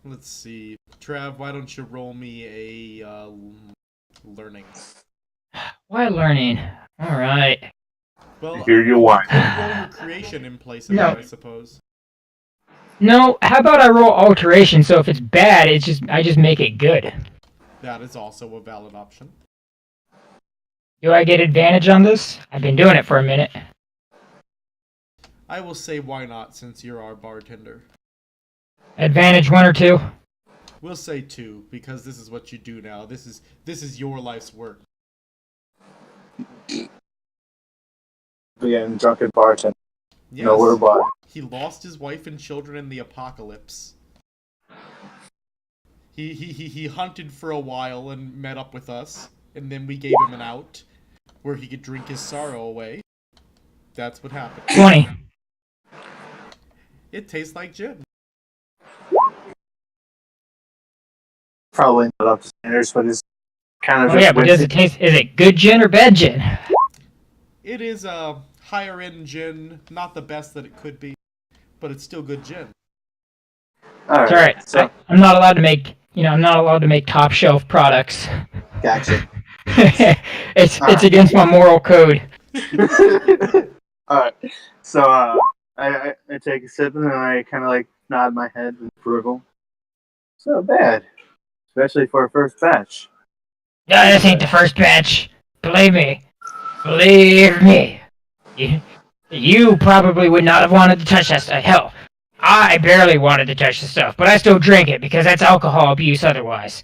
Let's see. Trav, why don't you roll me a learning? Why learning? Alright. Well, Here you whine. roll your creation in place of No. it, I suppose. No, how about I roll alteration, so if it's bad, I just make it good. That is also a valid option. Do I get advantage on this? I've been doing it for a minute. I will say why not, since you're our bartender. Advantage 1 or 2? We'll say 2, because this is what you do now. This is your life's work. Being drunken bartender. Yes, No, we're bar. he lost his wife and children in the apocalypse. He hunted for a while and met up with us, and then we gave him an out where he could drink his sorrow away. That's what happened. 20. It tastes like gin. Probably not up to standards, but it's kind of Oh just yeah, but does it taste, is it good gin or bad gin? It is a higher end gin, not the best that it could be, but it's still good gin. All It's alright. So, I'm not allowed to make, I'm not allowed to make top shelf products. gotcha. It's against my moral code. Alright. So, I take a sip and then I kind of like nod my head in approval. It's not bad. Especially for a first batch. No, this ain't the first batch. Believe me. Believe me. You probably would not have wanted to touch that stuff. Hell, I barely wanted to touch the stuff, but I still drink it because that's alcohol abuse otherwise.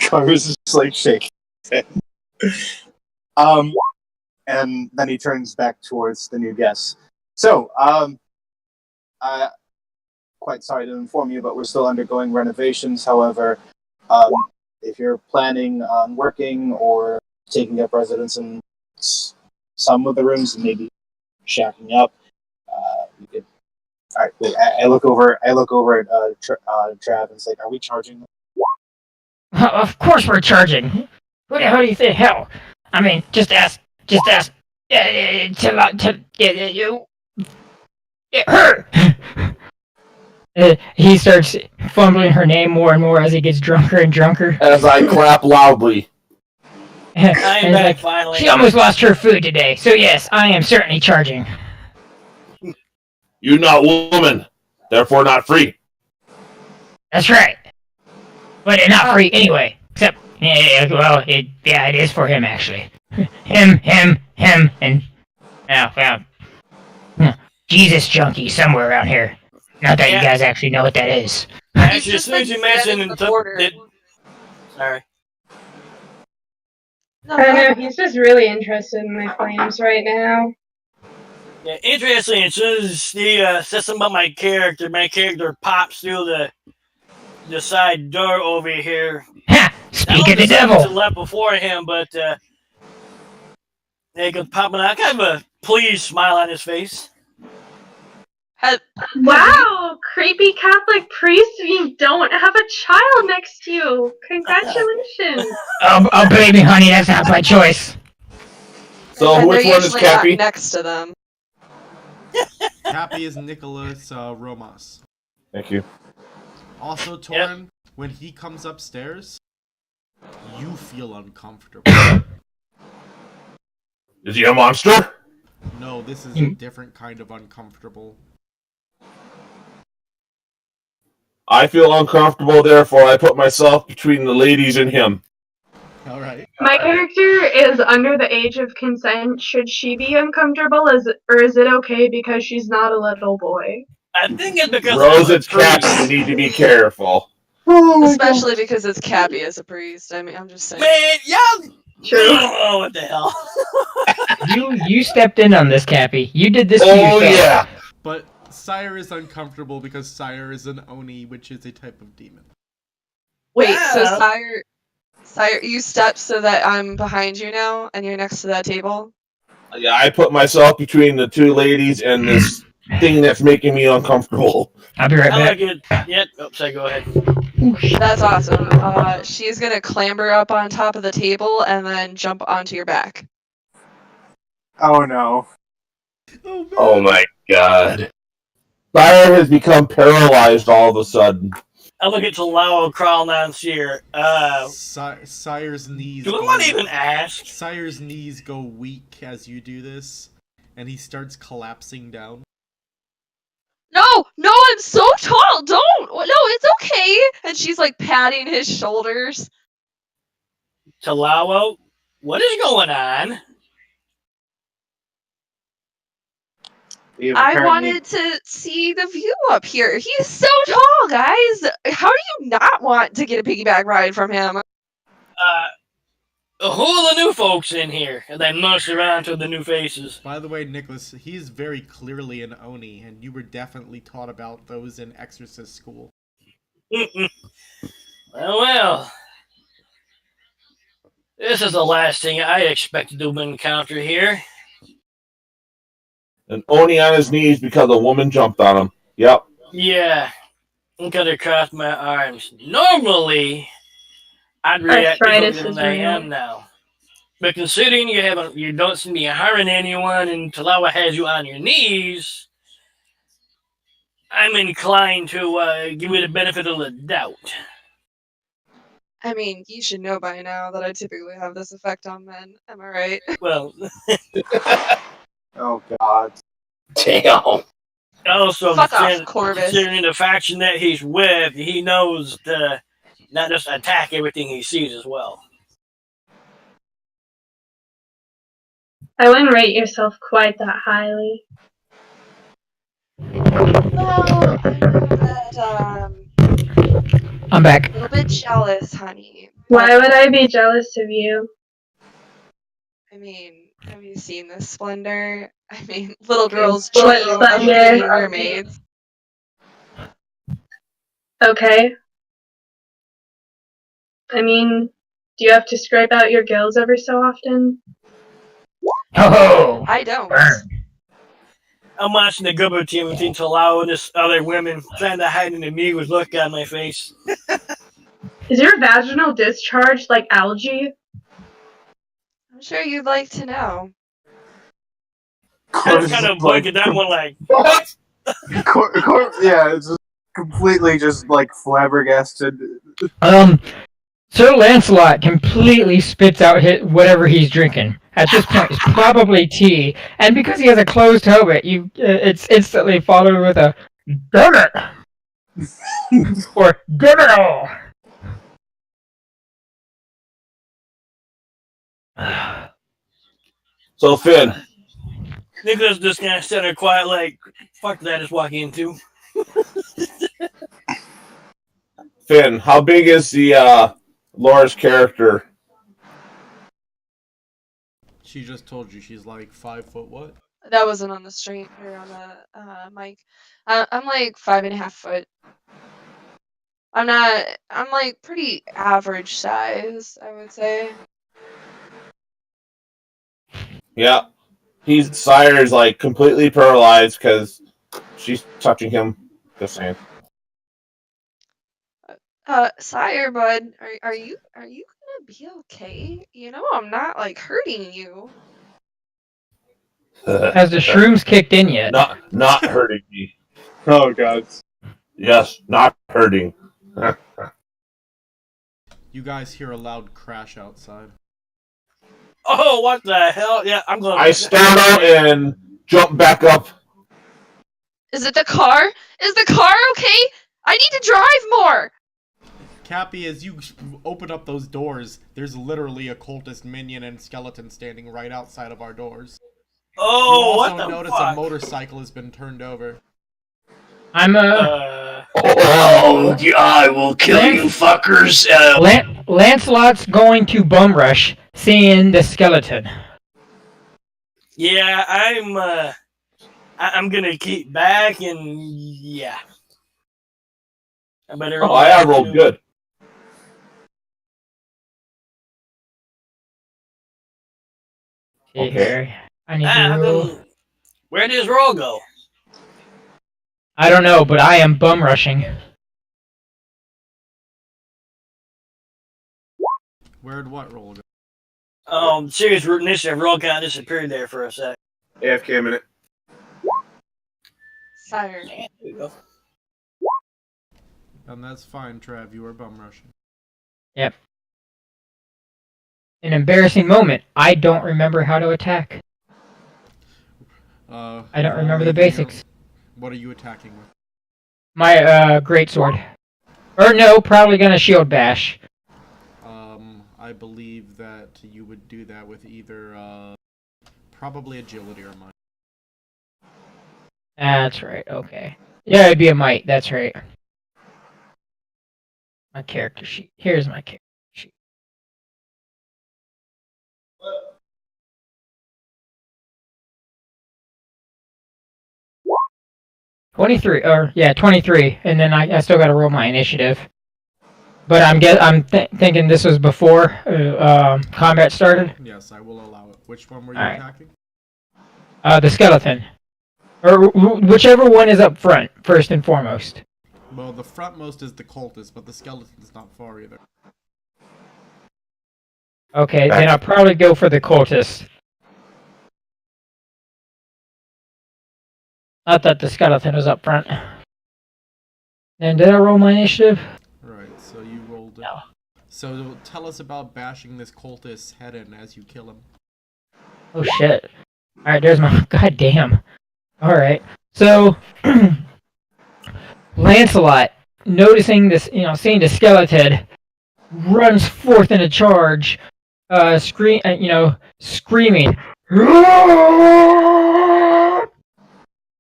Carver's just like shaking his head. And then he turns back towards the new guests. So, quite sorry to inform you, but we're still undergoing renovations. However, if you're planning on working or taking up residence in some of the rooms, maybe shacking up, you could. All right, wait. I look over. I look over at Trav and say, "Are we charging?" Of course we're charging. Who the hell do you think? Hell, I mean, just ask. Her. He starts fumbling her name more and more as he gets drunker and drunker. As I clap loudly. I'm And back like, finally. she almost lost her food today, so yes, I am certainly charging. You not woman, therefore not free. That's right. But it's not free anyway. Except, well, it is for him actually. Him, and Jesus junkie somewhere around here. Not that you guys actually know what that is. Actually, as just soon as been you mentioned setting the border. Sorry. I don't know, he's just really interested in my flames right now. Yeah, interesting. As soon as he says something about my character pops through the side door over here. Ha! Speak of the To devil! left before him, but they go popping out. Kind of a pleased smile on his face. Wow, creepy Catholic priest, you don't have a child next to you. Congratulations. Oh, believe me, honey, that's not by choice. So And which they're one is usually not Cappy? next to them. Happy is Nicholas Romas. Thank you. Also, Torin, when he comes upstairs, you feel uncomfortable. Is he a monster? No, this is a different kind of uncomfortable. I feel uncomfortable, therefore I put myself between the ladies and him. Alright. My character is under the age of consent. Should she be uncomfortable, or is it okay because she's not a little boy? I think it's because Rose, I'm a it's Cappy. You priest. need to be careful. Oh my Especially because it's Cappy as a priest. I mean, I'm just saying. Man, y'all. True. Oh, what the hell? You stepped in on this, Cappy. You did this to Oh, yourself. yeah. But Sire is uncomfortable because Sire is an Oni, which is a type of demon. Wait, so Yeah. Sire, you stepped so that I'm behind you now, and you're next to that table? Yeah, I put myself between the two ladies and this thing that's making me uncomfortable. I'll be right I back. like it. Yep. Oops, sorry, go ahead. That's awesome. She's gonna clamber up on top of the table and then jump onto your back. Oh no. Oh, man. Oh my god. Fire has become paralyzed all of a sudden. I look at Talao crawling down here. Sire's knees Do I go... want to even ask? Sire's knees go weak as you do this, and he starts collapsing down. No, I'm so tall. Don't. No, it's okay. And she's like patting his shoulders. Talao, what is going on? We have I apparently- wanted to see the view up here. He's so tall, guys. How do you not want to get a piggyback ride from him? Who are the new folks in here? And they mush around to the new faces. By the way, Nicholas, he's very clearly an Oni, and you were definitely taught about those in Exorcist school. Well. This is the last thing I expected to encounter here. And Oni on his knees because a woman jumped on him. Yep. Yeah. I'm gonna cross my arms. Normally, I'd react Arthritis differently is than I real. am now. But considering you don't seem to be harming anyone and Talawa has you on your knees, I'm inclined to give you the benefit of the doubt. I mean, you should know by now that I typically have this effect on men. Am I right? Well, Oh god. Damn. also Fuck off, Corvus. considering the faction that he's with, he knows to not just attack everything he sees as well. I wouldn't rate yourself quite that highly. Well, I know that I'm back. a little bit jealous, honey. Why would I be jealous of you? I mean, have you seen this splendor? I mean, little girls What dream of splendor? being mermaids. Okay. I mean, do you have to scrape out your gills every so often? Oh, I don't. burn. I'm watching the Gubber team between Talao and this other women trying to hide an amused look on my face. Is your vaginal discharge like algae? I'm sure you'd like to know. I just kind of blink at that one like, What? Yeah, it's just completely just like flabbergasted. Sir Lancelot completely spits out whatever he's drinking. At this point, it's probably tea, and because he has a closed helmet, it's instantly followed with a "damn it" or "damn it all." So, Finn, Nicholas just kind of sitting there quiet like, fuck did I just walk into? how big is the Laura's character? She just told you she's like 5 foot what? That wasn't on the stream or on the mic. I'm like 5.5 foot. I'm like pretty average size, I would say. Yeah. Sire's like completely paralyzed because she's touching him. Just saying. Sire, bud, are you gonna be okay? You know I'm not like hurting you. Has the shrooms kicked in yet? Not hurting me. Oh god. Yes, not hurting. You guys hear a loud crash outside. Oh, what the hell? Yeah, I'm going I start out and jump back up. Is it the car? Is the car okay? I need to drive more! Cappy, as you open up those doors, there's literally a cultist minion and skeleton standing right outside of our doors. Oh, you what also the notice fuck? a motorcycle has been turned over. I'm Oh, I will kill you fuckers. Lancelot's going to bum rush, seeing the skeleton. Yeah, I'm gonna keep back and yeah. I better. Oh, I rolled good. See Okay. here. I need to roll. Where does roll go? I don't know, but I am bum rushing. Where'd what roll go? Serious root initiative roll kind of disappeared there for a sec. AFK a minute. Sire. There you go. And that's fine, Trav. You are bum rushing. Yep. An embarrassing moment. I don't remember how to attack. I don't remember the basics. What are you attacking with? My greatsword. Or no, probably gonna shield bash. I believe that you would do that with either probably agility or might. That's right. Okay. Yeah, it'd be a might. That's right. My character sheet. Here's my character sheet. '23, 23, and then I still got to roll my initiative. But I'm thinking this was before combat started. Yes, I will allow it. Which one were you Alright. attacking? The skeleton, or whichever one is up front, first and foremost. Well, the frontmost is the cultist, but the skeleton's not far either. Okay, then I'll probably go for the cultist. Not that the skeleton was up front. And did I roll my initiative? Right, so you rolled it. No. So tell us about bashing this cultist's head in as you kill him. Oh shit. Alright, there's my... Goddamn. Alright. So... Lancelot, noticing this, seeing the skeleton, runs forth in a charge, screaming.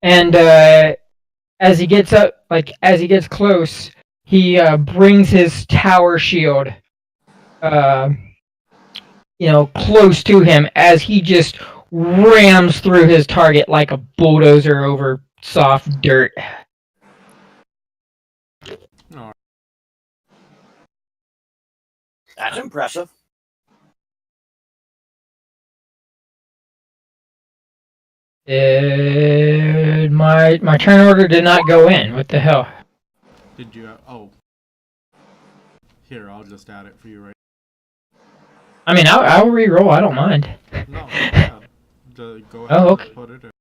And as he gets up, as he gets close, he brings his tower shield, close to him as he just rams through his target like a bulldozer over soft dirt. Alright. That's impressive. My turn order did not go in. What the hell? Did you? Oh. Here, I'll just add it for you right. I mean, I'll re-roll. I don't mind. No, yeah. Go ahead. Oh, okay. And put it in.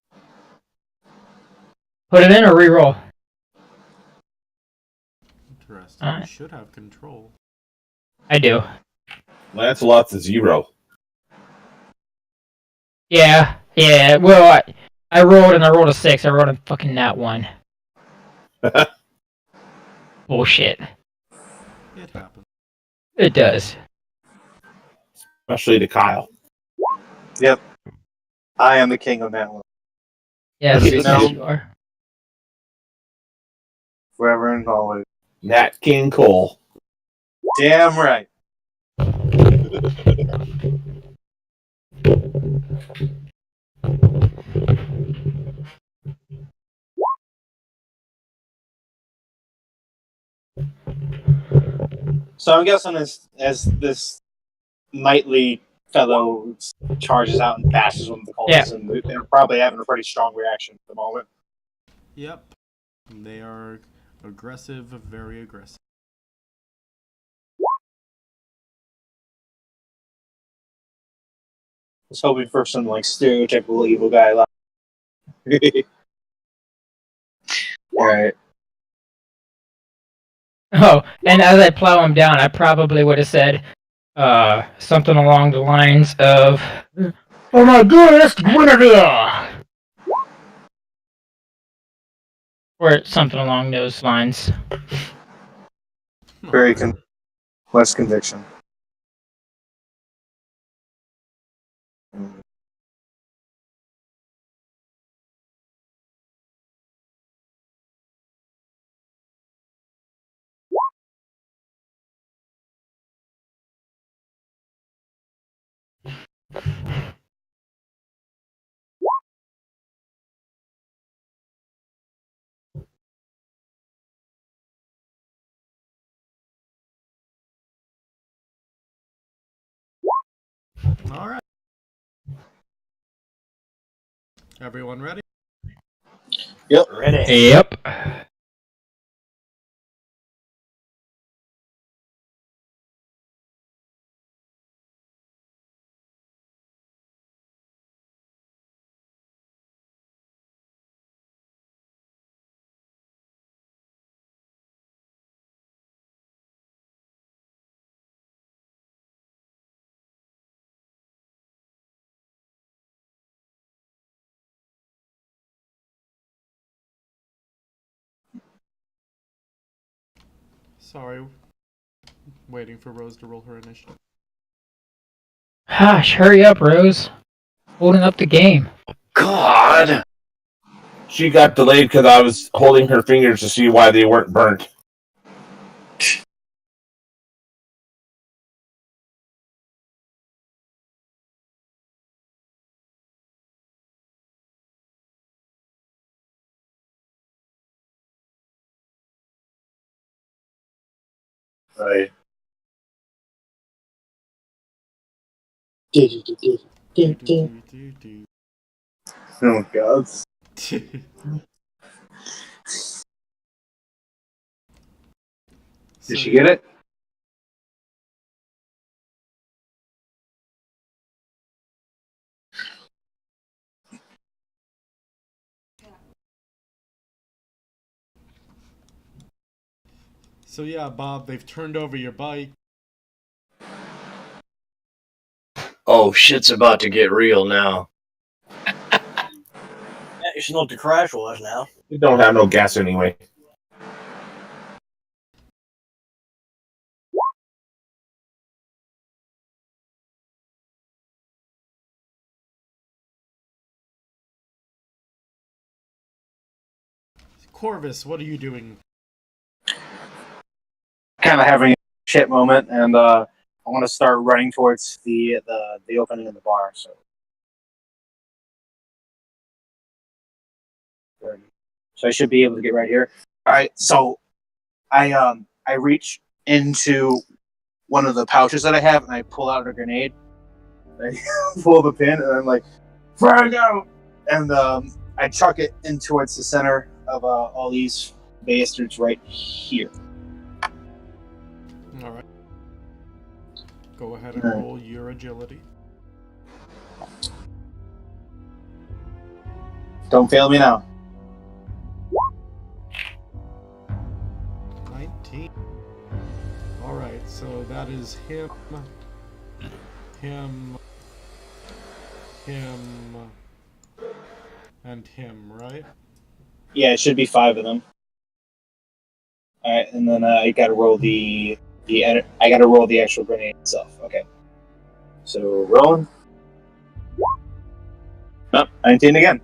Put it in or re-roll? Interesting. You should have control. I do. Lancelot's a 0. Yeah. Well, I rolled and I rolled a 6. I rolled a fucking nat 1. Bullshit. It happens. It does. Especially to Kyle. Yep. I am the king of that one. Yes, You know- yes, you are. Forever and always. Nat King Cole. Damn right. So I'm guessing as this knightly fellow charges out and bashes one of the cultists, and they're probably having a pretty strong reaction at the moment. Yep. They are aggressive, very aggressive. I was hoping for some stereotypical evil guy. Alright. Oh, and as I plow him down, I probably would have said something along the lines of, "Oh my goodness, Guinevere!" Or something along those lines. Very less conviction. All right. Everyone ready? Ready. Yep. Sorry. Waiting for Rose to roll her initiative. Gosh, hurry up, Rose. Holding up the game. God. She got delayed because I was holding her fingers to see why they weren't burnt. Right. Oh God. Did she get it? So yeah, Bob, they've turned over your bike. Oh, shit's about to get real now. Yeah, you should know what the crash was now. They don't have no gas anyway. Corvus, what are you doing? Kind of having a shit moment, and I want to start running towards the opening of the bar. So I should be able to get right here. All right. So I reach into one of the pouches that I have, and I pull out a grenade. I pull the pin, and I'm like, frag out! And I chuck it in towards the center of all these bastards right here. All right. Go ahead and roll your agility. Don't fail me now. 19. All right, so that is him, and him, right? Yeah, it should be 5 of them. All right, and then I got to roll the actual grenade itself. Okay. So rolling. Nope, 19 again.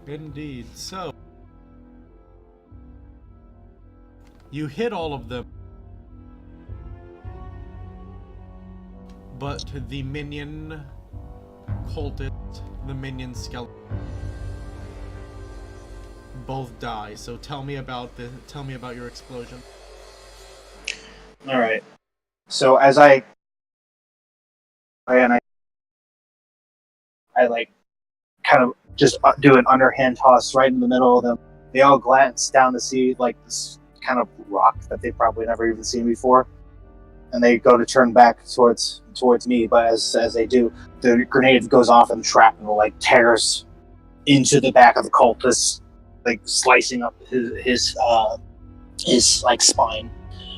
Indeed. So you hit all of them, but the minion cultist, the minion skeleton, both die. So tell me about your explosion. All right. So as I like kind of just do an underhand toss right in the middle of them. They all glance down to see like this kind of rock that they've probably never even seen before, and they go to turn back towards me. But as they do, the grenade goes off and shrapnel like tears into the back of the cultist, like slicing up his like spine,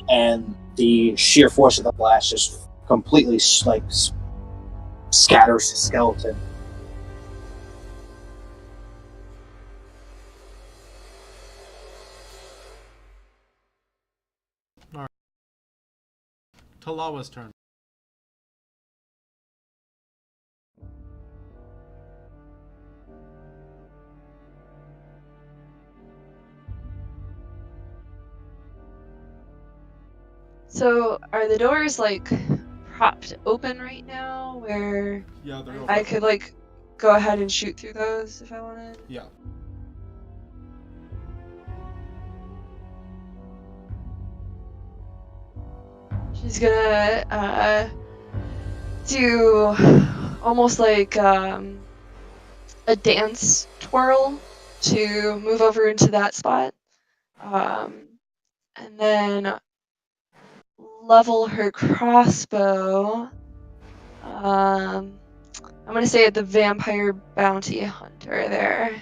and the sheer force of the blast just completely like scatters his skeleton. Talawa's turn. So, are the doors like propped open right now where Yeah, they're I open. could like go ahead and shoot through those if I wanted? Yeah. She's gonna do almost like a dance twirl to move over into that spot. And then level her crossbow. I'm gonna say at the vampire bounty hunter there.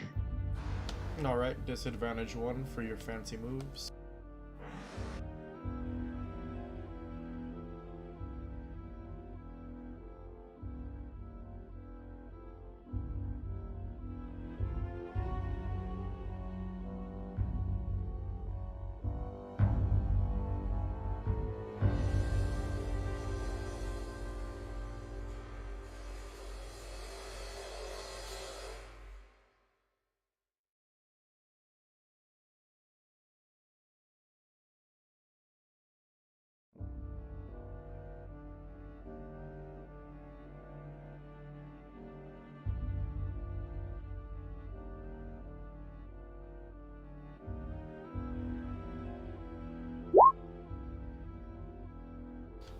Alright, disadvantage 1 for your fancy moves.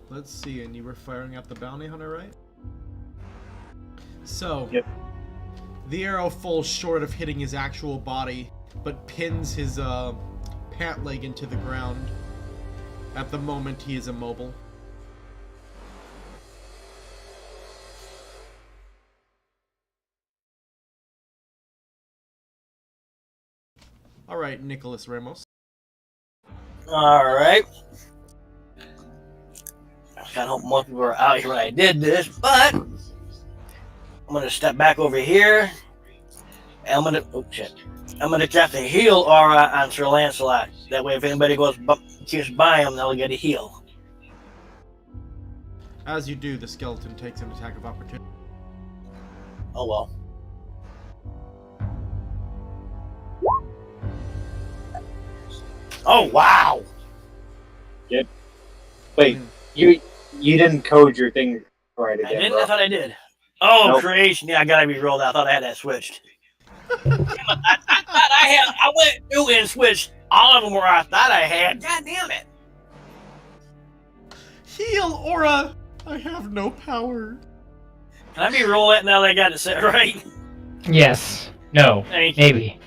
Let's see, and you were firing at the bounty hunter, right? So, Yep. the arrow falls short of hitting his actual body, but pins his pant leg into the ground. At the moment, he is immobile. Alright, Nicholas Ramos. Alright. I kind of hope most people were out here when I did this, but I'm going to step back over here. And I'm going to... Oh, shit. I'm going to cast a heal aura on Sir Lancelot. That way, if anybody keeps by him, they'll get a heal. As you do, the skeleton takes an attack of opportunity. Oh, well. Oh, wow! Wait, you didn't code your thing right I again, didn't? bro. I thought I did. Oh, Nope. creation. Yeah, I gotta be rolled. I thought I had that switched. Damn it, I thought I went through and switched all of them where I thought I had. God damn it. Heal, Aura! I have no power. Can I be roll that now that I got it set right? Yes. No. Thank you. Maybe.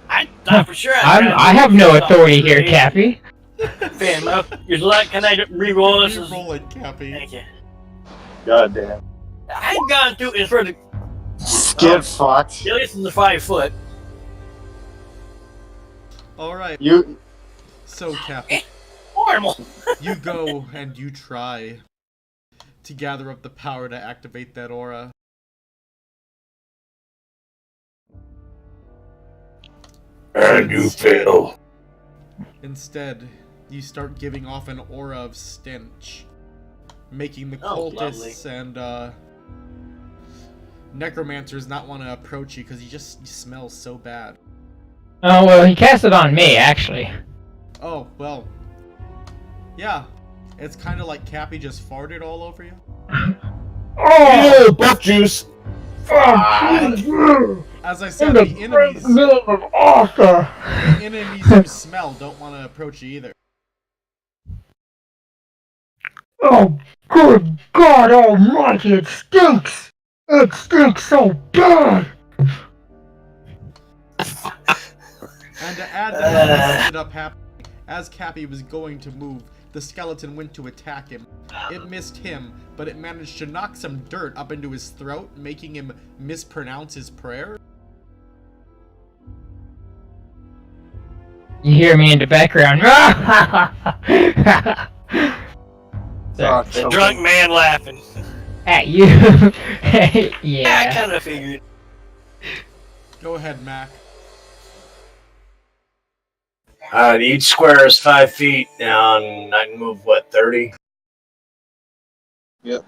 I thought for sure I have no authority here, Cappy. Fan, can I re-roll this? Re-roll it, Cappy. Thank you. God damn. I've gone through and for the Get fucked. at least in the 5 foot. Alright, You so Cappy, Horrible. you go and you try to gather up the power to activate that aura. And you fail. Instead, you start giving off an aura of stench, making the Oh, cultists and necromancers not want to approach you because you smell so bad. Oh, well, he cast it on me, actually. Oh, well. Yeah, it's kind of like Cappy just farted all over you. Oh! Ew, buff juice. As I said, the enemies of Arthur! you smell don't want to approach you either. Oh, good God Almighty! It stinks! It stinks so bad! And to add to that, what ended up happening, as Cappy was going to move, the skeleton went to attack him. It missed him, but it managed to knock some dirt up into his throat, making him mispronounce his prayer. You hear me in the background. Oh, The drunk man laughing. At you. I Yeah. kind of figured. Go ahead, Mac. Each square is 5 feet, and I can move, 30? Yep.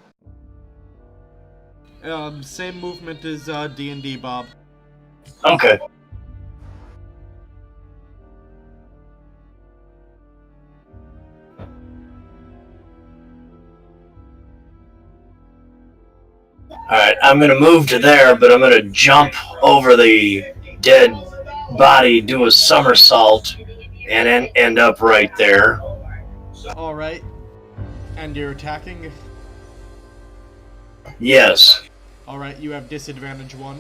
Same movement as D&D, Bob. Okay. Alright, I'm gonna move to there, but I'm gonna jump over the dead body, do a somersault, and then end up right there. Alright. And you're attacking? Yes. Alright, you have disadvantage 1.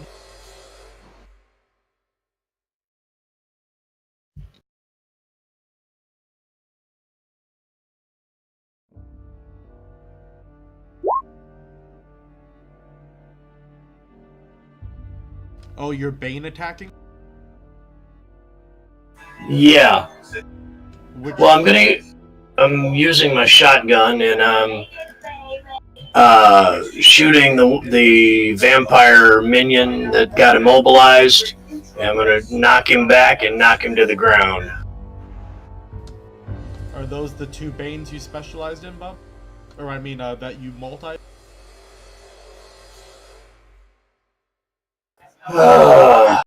Oh, you're Bane attacking? Yeah. Which... Well, I'm using my shotgun and I'm shooting the vampire minion that got immobilized. And I'm gonna knock him back and knock him to the ground. Are those the 2 Banes you specialized in, Bob? Or I mean, that you multi? Because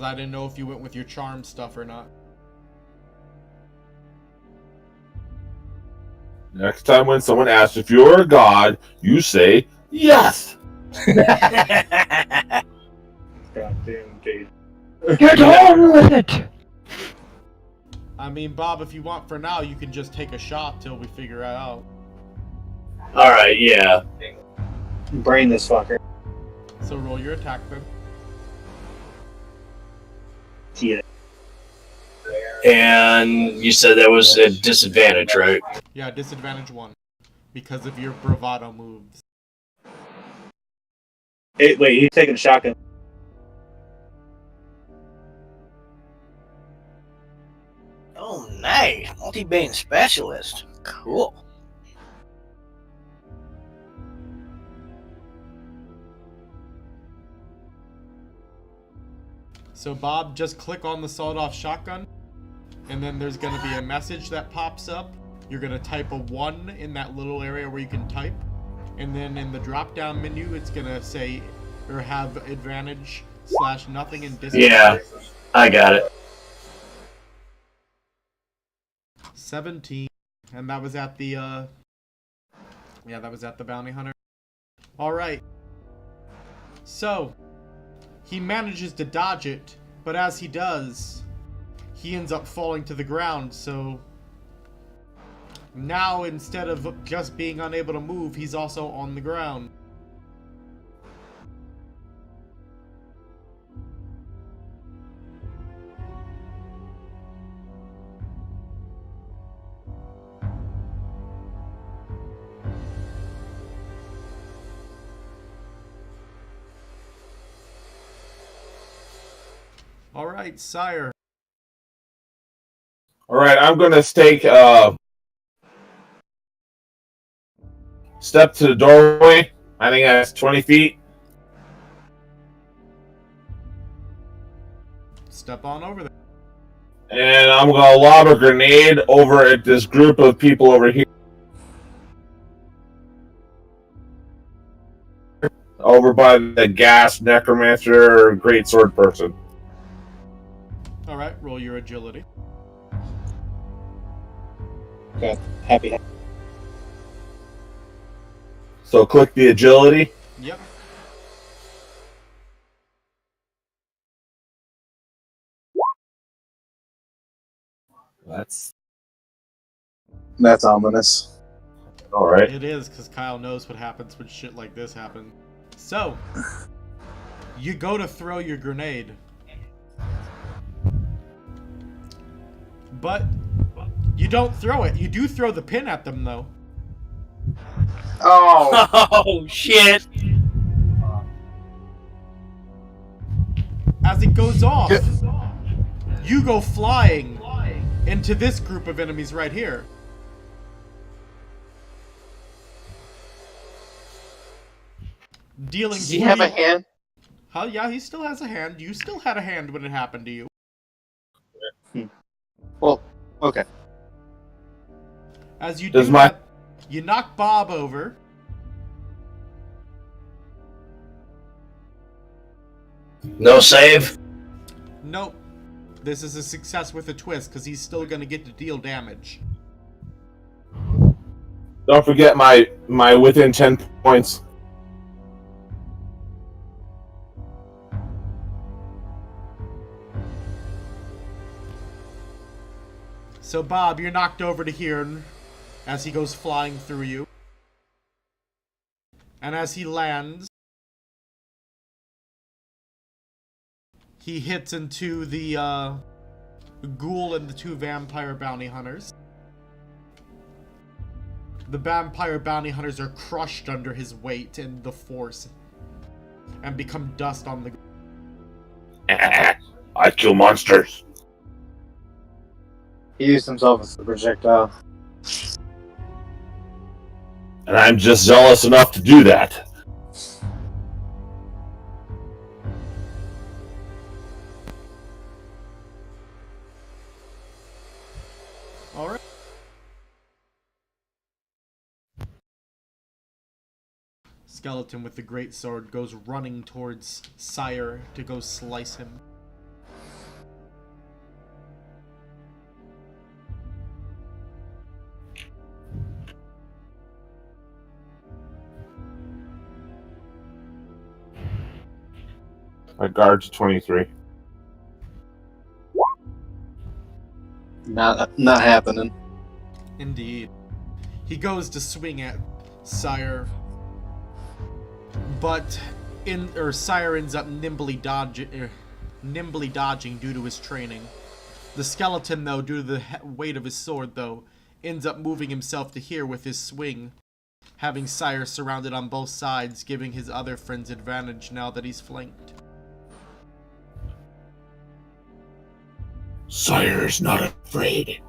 I didn't know if you went with your charm stuff or not. Next time when someone asks if you're a god, you say yes. Goddamn Jade. Get on with it! I mean, Bob, if you want for now, you can just take a shot till we figure it out. Alright, yeah. Brain this fucker. So roll your attack then. Yeah. And you said that was a disadvantage, right? Yeah, disadvantage 1. Because of your bravado moves. Wait, he's taking a shotgun. Oh, nice. Multi-bane specialist. Cool. So Bob, just click on the sawed-off shotgun, and then there's going to be a message that pops up. You're going to type a 1 in that little area where you can type, and then in the drop-down menu, it's going to say, or have advantage / nothing and disadvantage. Yeah, I got it. 17, and that was at the, that was at the bounty hunter. Alright. So, he manages to dodge it, but as he does, he ends up falling to the ground, so now instead of just being unable to move, he's also on the ground. Alright, sire. Alright, I'm gonna take step to the doorway. I think that's 20 feet. Step on over there. And I'm gonna lob a grenade over at this group of people over here. Over by the gas necromancer great sword person. Alright, roll your agility. Okay, happy. So click the agility. Yep. That's ominous. Alright. It is, because Kyle knows what happens when shit like this happens. So, you go to throw your grenade. But, you don't throw it. You do throw the pin at them, though. Oh! Oh, shit. As it goes off, you go flying into this group of enemies right here. Dealing. Does he have a hand? Huh? Yeah, he still has a hand. You still had a hand when it happened to you. Well, Okay. As you Does do my- that, you knock Bob over. No save? Nope. This is a success with a twist, because he's still going to get to deal damage. Don't forget my within 10 points. So Bob, you're knocked over to here as he goes flying through you. And as he lands, he hits into the ghoul and the 2 vampire bounty hunters. The vampire bounty hunters are crushed under his weight and the force and become dust on the ground. I kill monsters. He used himself as a projectile. And I'm just zealous enough to do that. Alright. Skeleton with the great sword goes running towards Sire to go slice him. My guard's 23. Not happening. Indeed. He goes to swing at Sire, but Sire ends up nimbly dodging due to his training. The skeleton, though, due to the weight of his sword, though, ends up moving himself to here with his swing, having Sire surrounded on both sides, giving his other friends advantage now that he's flanked. Sire's not afraid.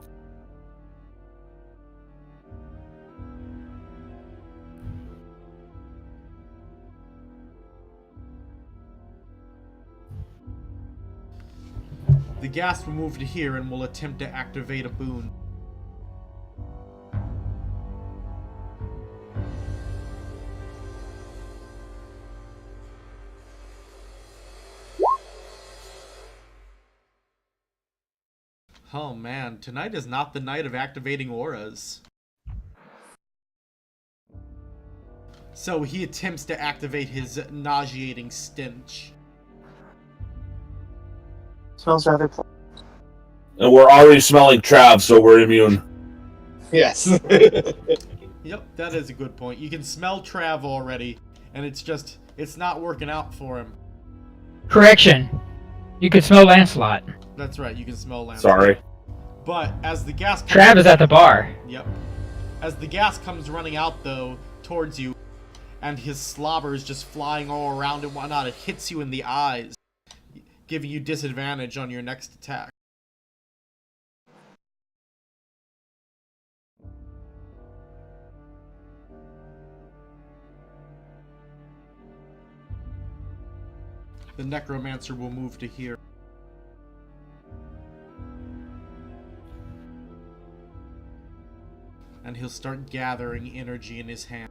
The ghast will move to here and will attempt to activate a boon. Oh man, tonight is not the night of activating auras. So he attempts to activate his nauseating stench. Smells rather pleasant. And we're already smelling Trav, so we're immune. Yes. Yep, that is a good point. You can smell Trav already, and it's not working out for him. Correction. You could smell Lancelot. That's right, you can smell Lance. Sorry. But as the gas Trav is at the bar. Yep. As the gas comes running out, though, towards you, and his slobber is just flying all around and whatnot, it hits you in the eyes, giving you disadvantage on your next attack. The necromancer will move to here. And he'll start gathering energy in his hand.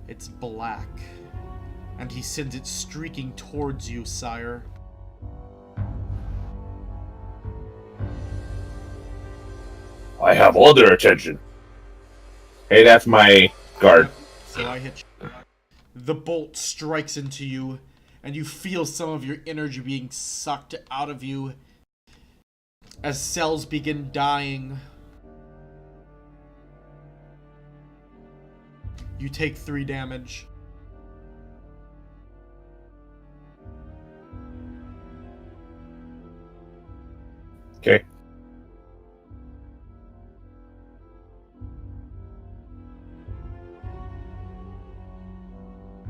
It's black. And he sends it streaking towards you, Sire. I have all their attention. Hey, that's my guard. So I hit you. The bolt strikes into you, and you feel some of your energy being sucked out of you as cells begin dying. You take 3 damage. Okay.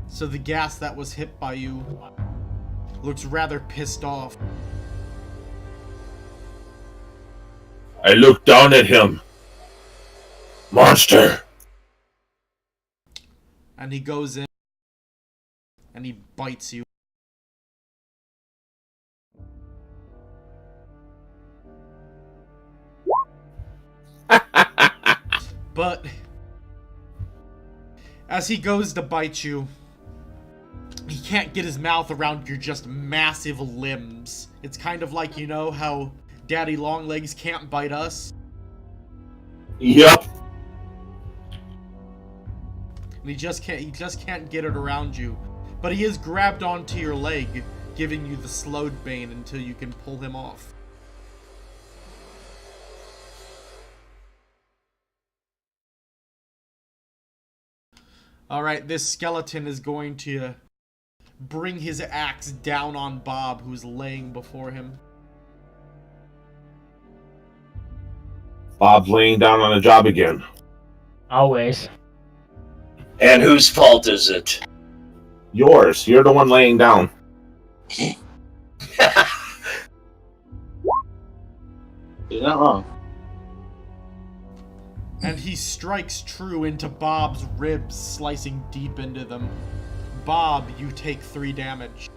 So the gas that was hit by you looks rather pissed off. I look down at him. Monster! And he goes in and he bites you. But as he goes to bite you, he can't get his mouth around your just massive limbs. It's kind of like, you know how Daddy Longlegs can't bite us? Yep. And he just can't get it around you. But he is grabbed onto your leg, giving you the slowed bane until you can pull him off. Alright, this skeleton is going to bring his axe down on Bob, who's laying before him. Bob's laying down on a job again. Always. And whose fault is it? Yours. You're the one laying down. You're not wrong. And he strikes true into Bob's ribs, slicing deep into them. Bob, you take 3 damage.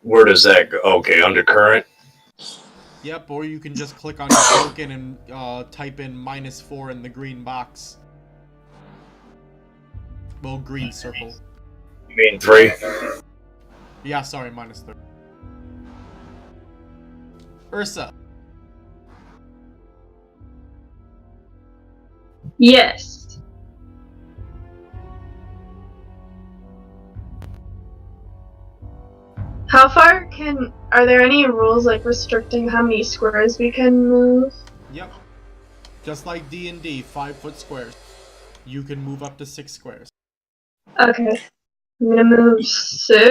Where does that go? Okay, undercurrent. Yep, or you can just click on your token and type in -4 in the green box. Well, green circle. You mean 3? Yeah, sorry, -3. Ursa. Yes. How far are there any rules like restricting how many squares we can move? Yep. Just like D&D, 5-foot squares. You can move up to 6 squares. Okay. I'm gonna move 6.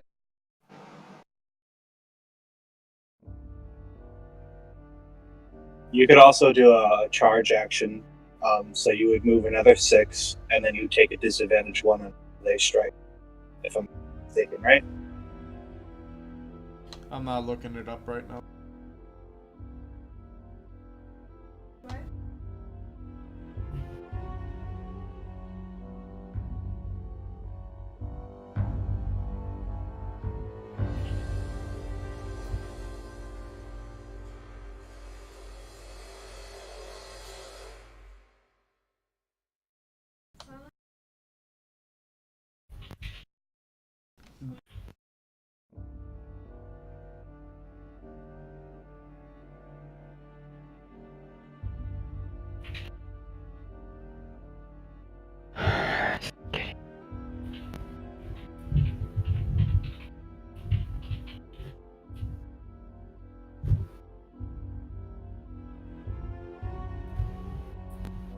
You could also do a charge action. So you would move another 6, and then you take a disadvantage 1 on they strike. If I'm mistaken, right? I'm not looking it up right now.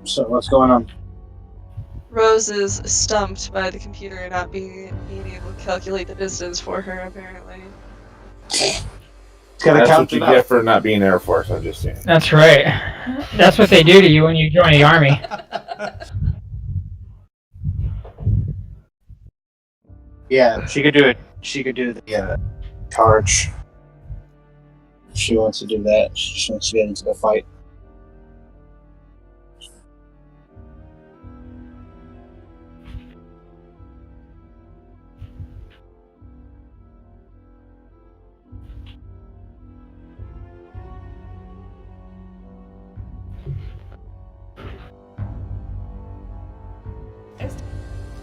So what's going on? Rose is stumped by the computer not being able to calculate the distance for her, apparently. It's gonna That's count what you it get up. for not being Air Force, I'm just saying. That's right. That's what they do to you when you join the army. Yeah, she could do it. She could do the charge. She wants to do that. She just wants to get into the fight.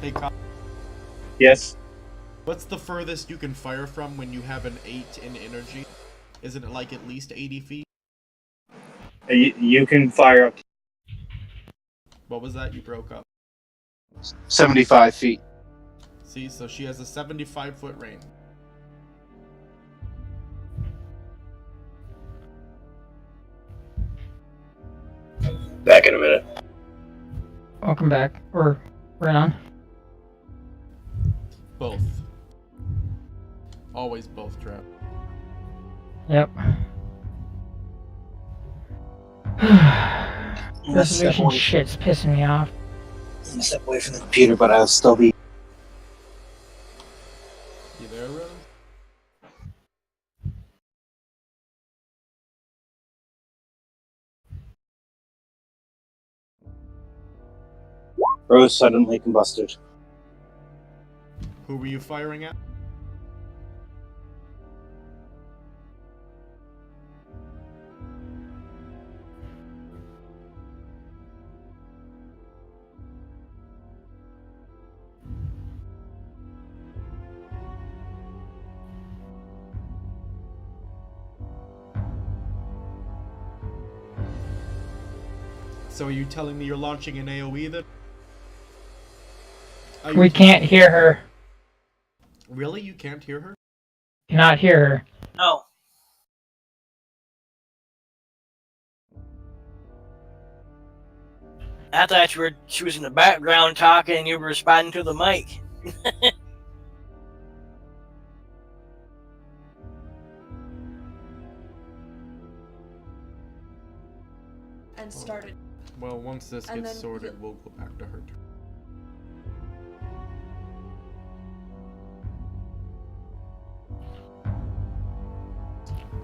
Hey, Kyle, Yes. what's the furthest you can fire from when you have an 8 in energy? Isn't it like at least 80 feet? You can fire up to What was that? You broke up. 75 feet. See, so she has a 75-foot range. Back in a minute. Welcome back. Or right on. Both. Always both, Trap. Yep. Resolution shit's pissing me off. I'm gonna step away from the computer, but I'll still be. You there, Rose? Rose suddenly combusted. Who were you firing at? So are you telling me you're launching an AoE then? We can't hear her. Really? You can't hear her? Cannot hear her. No. I thought she was in the background talking and you were responding to the mic. And started. Well, once this And gets then sorted, we'll go back to her turn.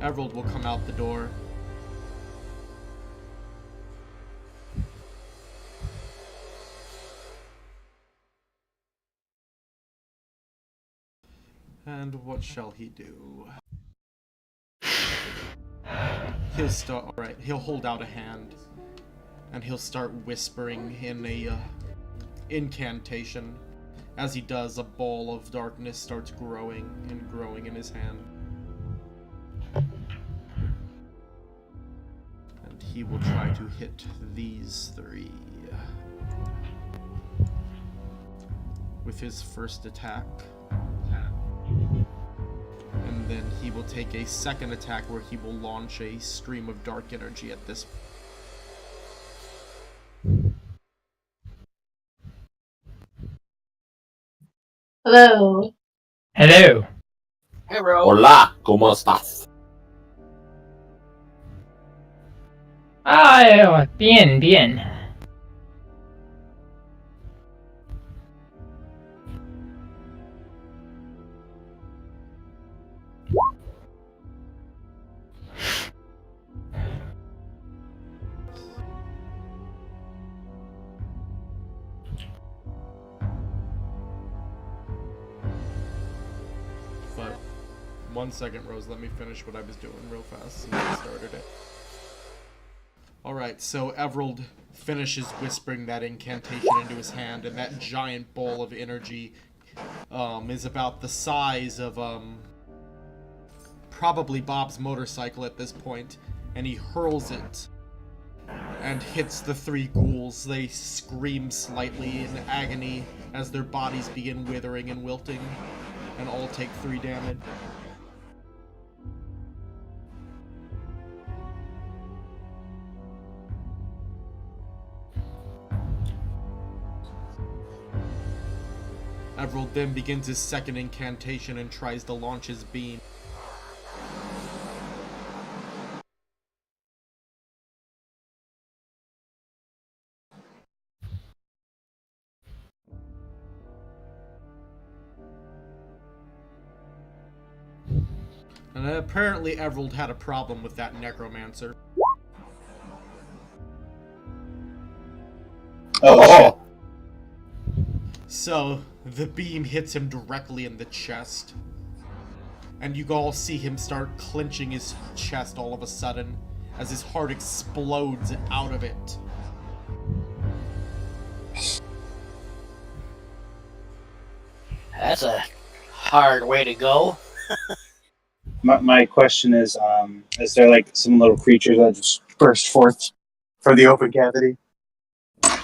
Everald will come out the door. And what shall he do? He'll start. Alright, he'll hold out a hand. And he'll start whispering in a incantation. As he does, a ball of darkness starts growing and growing in his hand. And he will try to hit these three. With his first attack. And then he will take a second attack where he will launch a stream of dark energy at this. Hello. Hello. Hello. Hola, ¿cómo estás? Ah, bien, bien. But 1 second, Rose, let me finish what I was doing real fast since I started it. Alright, so Everald finishes whispering that incantation into his hand, and that giant ball of energy is about the size of probably Bob's motorcycle at this point, and he hurls it and hits the three ghouls. They scream slightly in agony as their bodies begin withering and wilting, and all take 3 damage. Everald then begins his second incantation and tries to launch his beam. And apparently Everald had a problem with that necromancer. Oh, So, the beam hits him directly in the chest. And you all see him start clenching his chest all of a sudden, as his heart explodes out of it. That's a hard way to go. My question is there like some little creature that just burst forth from the open cavity?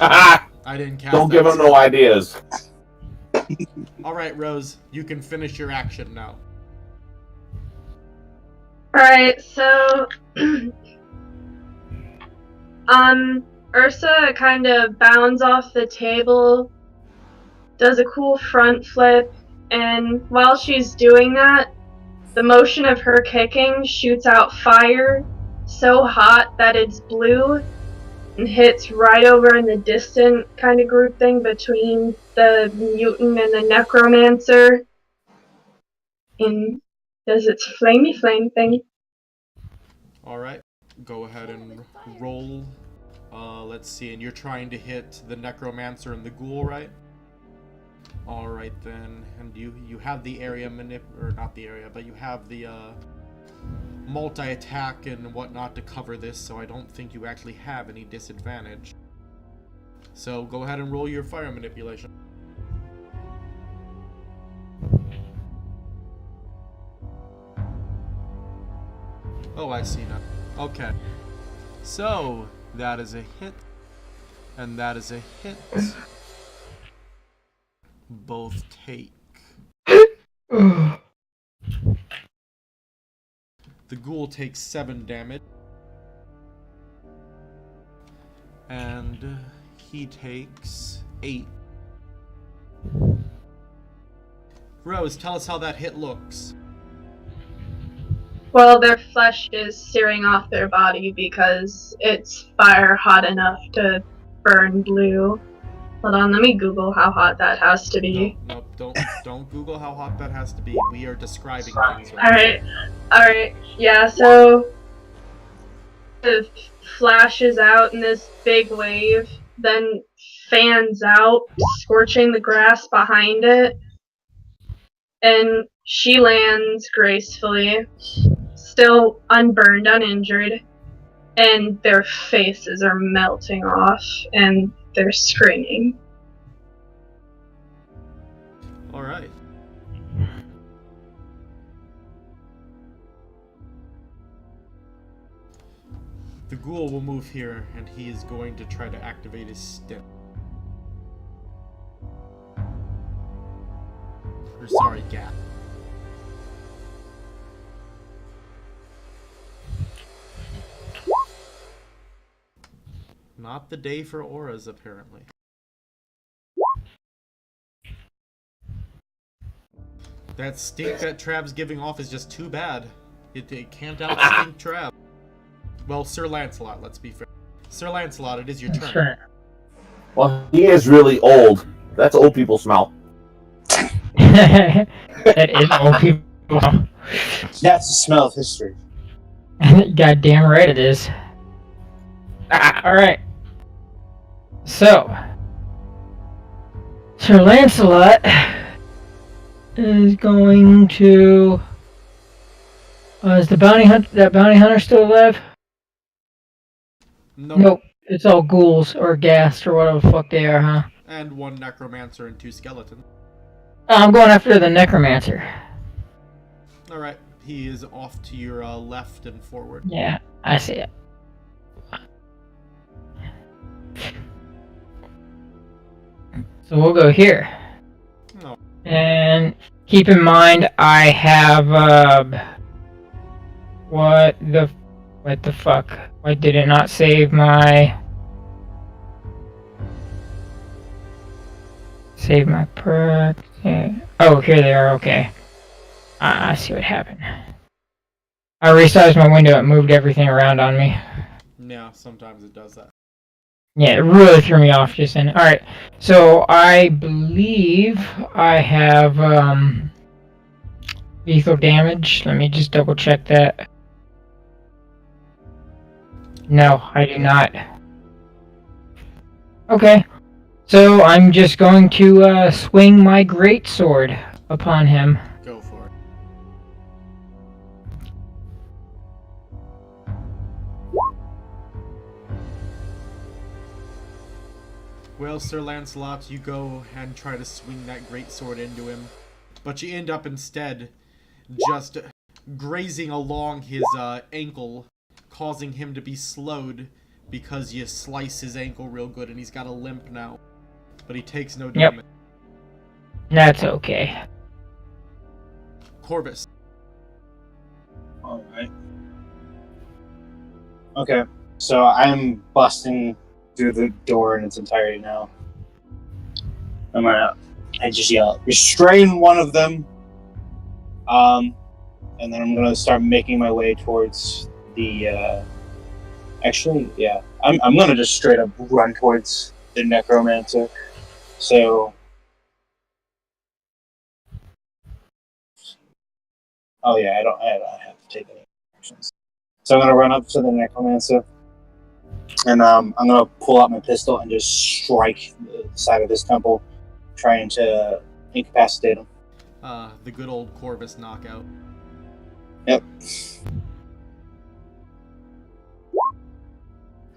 I didn't cast don't that give him no spell. ideas. Alright, Rose, you can finish your action now. Alright, so Ursa kind of bounds off the table, does a cool front flip, and while she's doing that, the motion of her kicking shoots out fire so hot that it's blue and hits right over in the distant kind of group thing between the mutant and the necromancer, and does its flamey flame thing. Alright, go ahead and roll. Let's see, and you're trying to hit the necromancer and the ghoul, right? Alright then, and you have the area or not the area, but you have the multi-attack and whatnot to cover this, so I don't think you actually have any disadvantage. So go ahead and roll your fire manipulation. Oh, I see now. Okay. So, that is a hit. And that is a hit. Both take. The ghoul takes 7 damage. And he takes 8. Rose, tell us how that hit looks. Well, their flesh is searing off their body because it's fire hot enough to burn blue. Hold on, let me Google how hot that has to be. Nope, don't Google how hot that has to be. We are describing things Alright, yeah, so it flashes out in this big wave, then fans out, scorching the grass behind it, and she lands gracefully, still unburned, uninjured, and their faces are melting off, and they're screaming. Alright. The ghoul will move here, and he is going to try to activate his stim. Or sorry, gap. Not the day for auras, apparently. That stink that Trav's giving off is just too bad. It can't outstink Trav. Well, Sir Lancelot, let's be fair. Sir Lancelot, it is your turn. Sure. Well, he is really old. That's old people smell. That is old people. That's the smell of history. Goddamn right it is. Alright. So, Sir Lancelot is going to... is the bounty hunter still alive? Nope. It's all ghouls or ghast or whatever the fuck they are, huh? And 1 necromancer and 2 skeletons. I'm going after the necromancer. Alright, he is off to your left and forward. Yeah, I see it. So we'll go here. No. And keep in mind, I have, what the fuck? Why did it not save my... Save my perk? Yeah. Oh, here they are, okay. I see what happened. I resized my window, it moved everything around on me. Yeah, sometimes it does that. Yeah, it really threw me off just then. Alright, so I believe I have, lethal damage. Let me just double check that. No, I do not. Okay, so I'm just going to swing my greatsword upon him. Go for it. Well, Sir Lancelot, you go and try to swing that greatsword into him, but you end up instead just grazing along his ankle, causing him to be slowed because you slice his ankle real good and he's got a limp now. But he takes no damage. That's okay. Corvus. Alright. Okay, so I'm busting through the door in its entirety now. I just yell, restrain one of them. And then I'm gonna start making my way towards the, actually, yeah. I'm gonna just straight up run towards the necromancer. So... Oh yeah, I don't have to take any actions. So I'm gonna run up to the necromancer. And I'm gonna pull out my pistol and just strike the side of this temple, trying to incapacitate him. The good old Corvus knockout. Yep.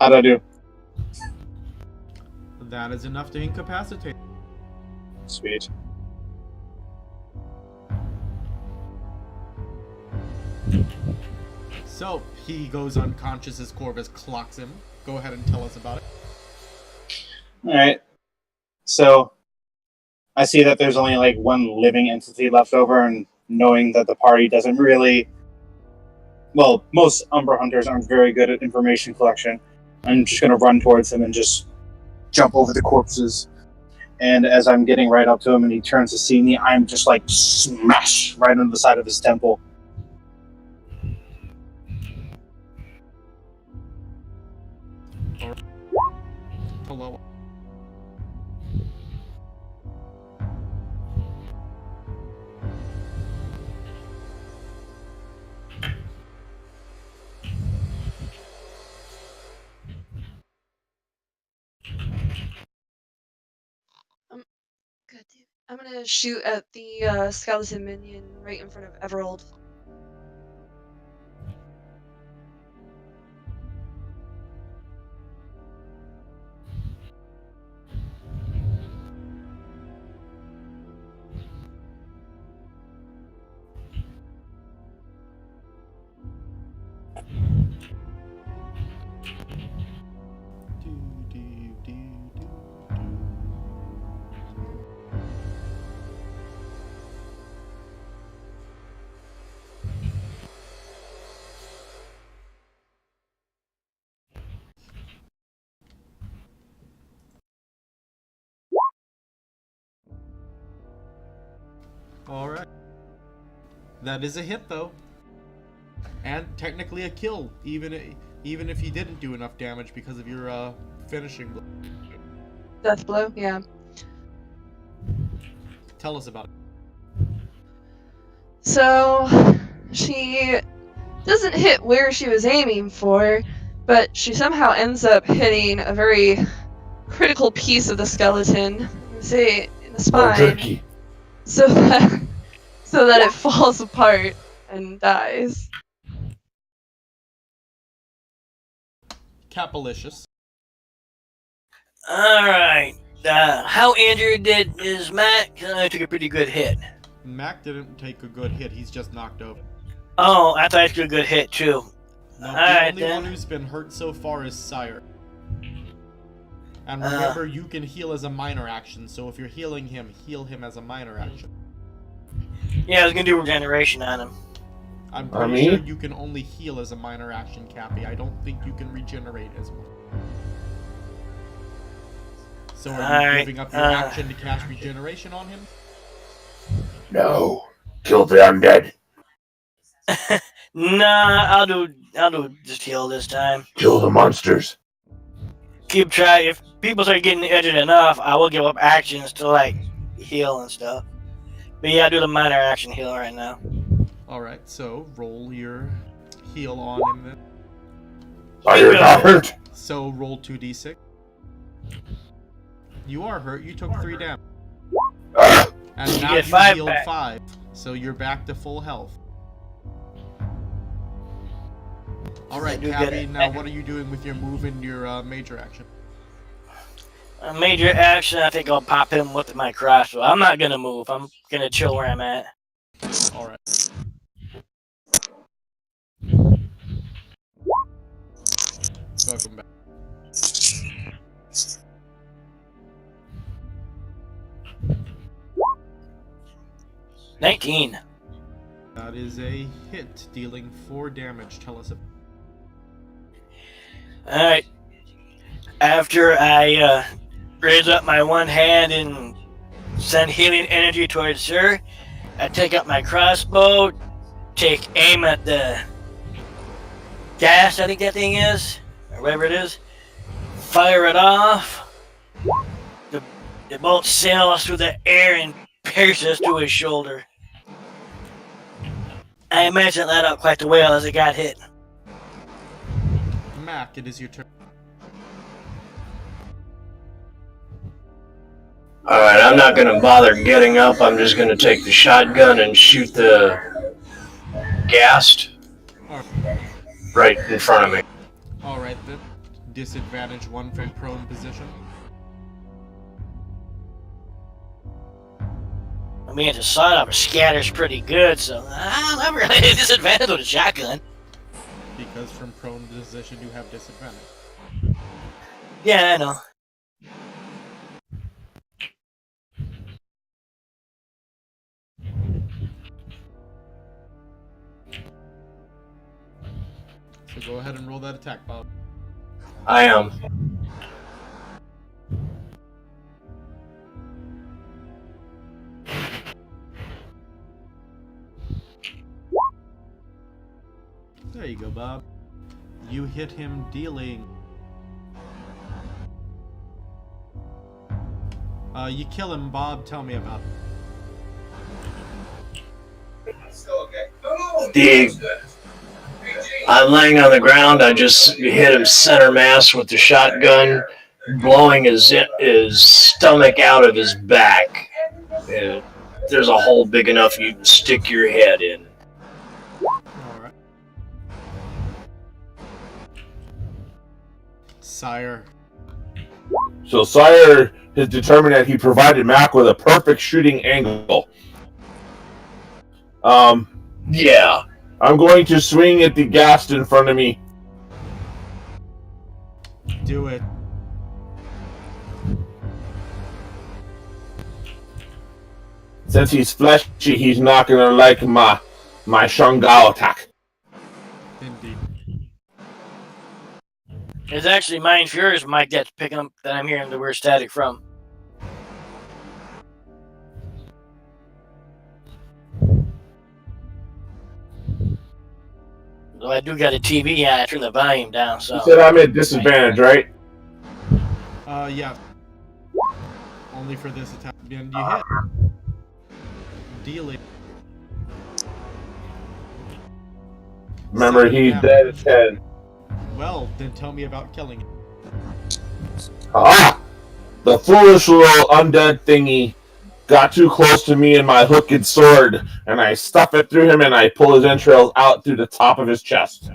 How'd I do? That is enough to incapacitate. Sweet. So, he goes unconscious as Corvus clocks him. Go ahead and tell us about it. Alright. So, I see that there's only like one living entity left over, and knowing that the party doesn't really. Well, most Umbra hunters aren't very good at information collection. I'm just going to run towards him and just jump over the corpses. And as I'm getting right up to him and he turns to see me, I'm just like smash right on the side of his temple. Hello. Good. I'm gonna shoot at the skeleton minion right in front of Everald. Alright. That is a hit, though. And technically a kill, even if he didn't do enough damage because of your finishing blow. Death blow, yeah. Tell us about it. So, she doesn't hit where she was aiming for, but she somehow ends up hitting a very critical piece of the skeleton, say in the spine, jerky. so that it falls apart and dies. Capalicious. Alright. How injured is Matt? 'Cause I took a pretty good hit. Mac didn't take a good hit, he's just knocked over. Oh, I thought I took a good hit too. No, the Alright, only then. one who's been hurt so far is Sire. And remember, you can heal as a minor action, so if you're healing him, heal him as a minor action. Yeah, I was gonna do regeneration on him. I'm On pretty me? sure you can only heal as a minor action, Cappy. I don't think you can regenerate as one. So are you Alright, giving up your action to cast regeneration on him? No. Kill the undead. Nah, I'll do just heal this time. Kill the monsters. Keep trying. If people start getting injured enough, I will give up actions to like heal and stuff. But yeah, I'll do the minor action heal right now. Alright, so roll your heal on him then. Are you not hurt? So roll 2d6. You are hurt, you took 3 damage. And You now get you 5 healed back. 5. So you're back to full health. Alright, I do get Cappy, it. now what are you doing with your move and your major action? A major action, I think I'll pop him with my crossbow. I'm not gonna move. I'm gonna chill where I'm at. Alright. Welcome back. $19. That is a hit, dealing 4 damage. Tell us about Alright. After I raise up my one hand and send healing energy towards her, I take up my crossbow, take aim at the gas, I think that thing is, or whatever it is, fire it off. The bolt sails through the air and pierces through his shoulder. I imagine it let out quite the wail as it got hit. Mac, it is your turn. Alright, I'm not gonna bother getting up. I'm just gonna take the shotgun and shoot the ghast right in front of me. Alright then. Disadvantage 1 from prone position. I mean, the sawed-off scatters pretty good, so I'm not really at a disadvantage with a shotgun. Because from prone position you have disadvantage. Yeah, I know. So go ahead and roll that attack, Bob. I am. There you go, Bob. You hit him, dealing. You kill him, Bob. Tell me about it. I'm laying on the ground. I just hit him center mass with the shotgun, blowing his stomach out of his back. There's a hole big enough you can stick your head in. Alright. Sire. So Sire has determined that he provided Mac with a perfect shooting angle. Yeah. I'm going to swing at the ghast in front of me. Do it. Since he's fleshy, he's not going to like my Shangao attack. Indeed. It's actually Mind Fury's mic that's picking up that I'm hearing the weird static from. Though I do got a TV on, I turn the volume down, so. You said I'm at disadvantage, right? Yeah. Only for this attack. And you hit. Dealing. Remember, he's dead at 10. Well, then tell me about killing him. Ah! The foolish little undead thingy got too close to me and my hooked sword, and I stuff it through him and I pull his entrails out through the top of his chest.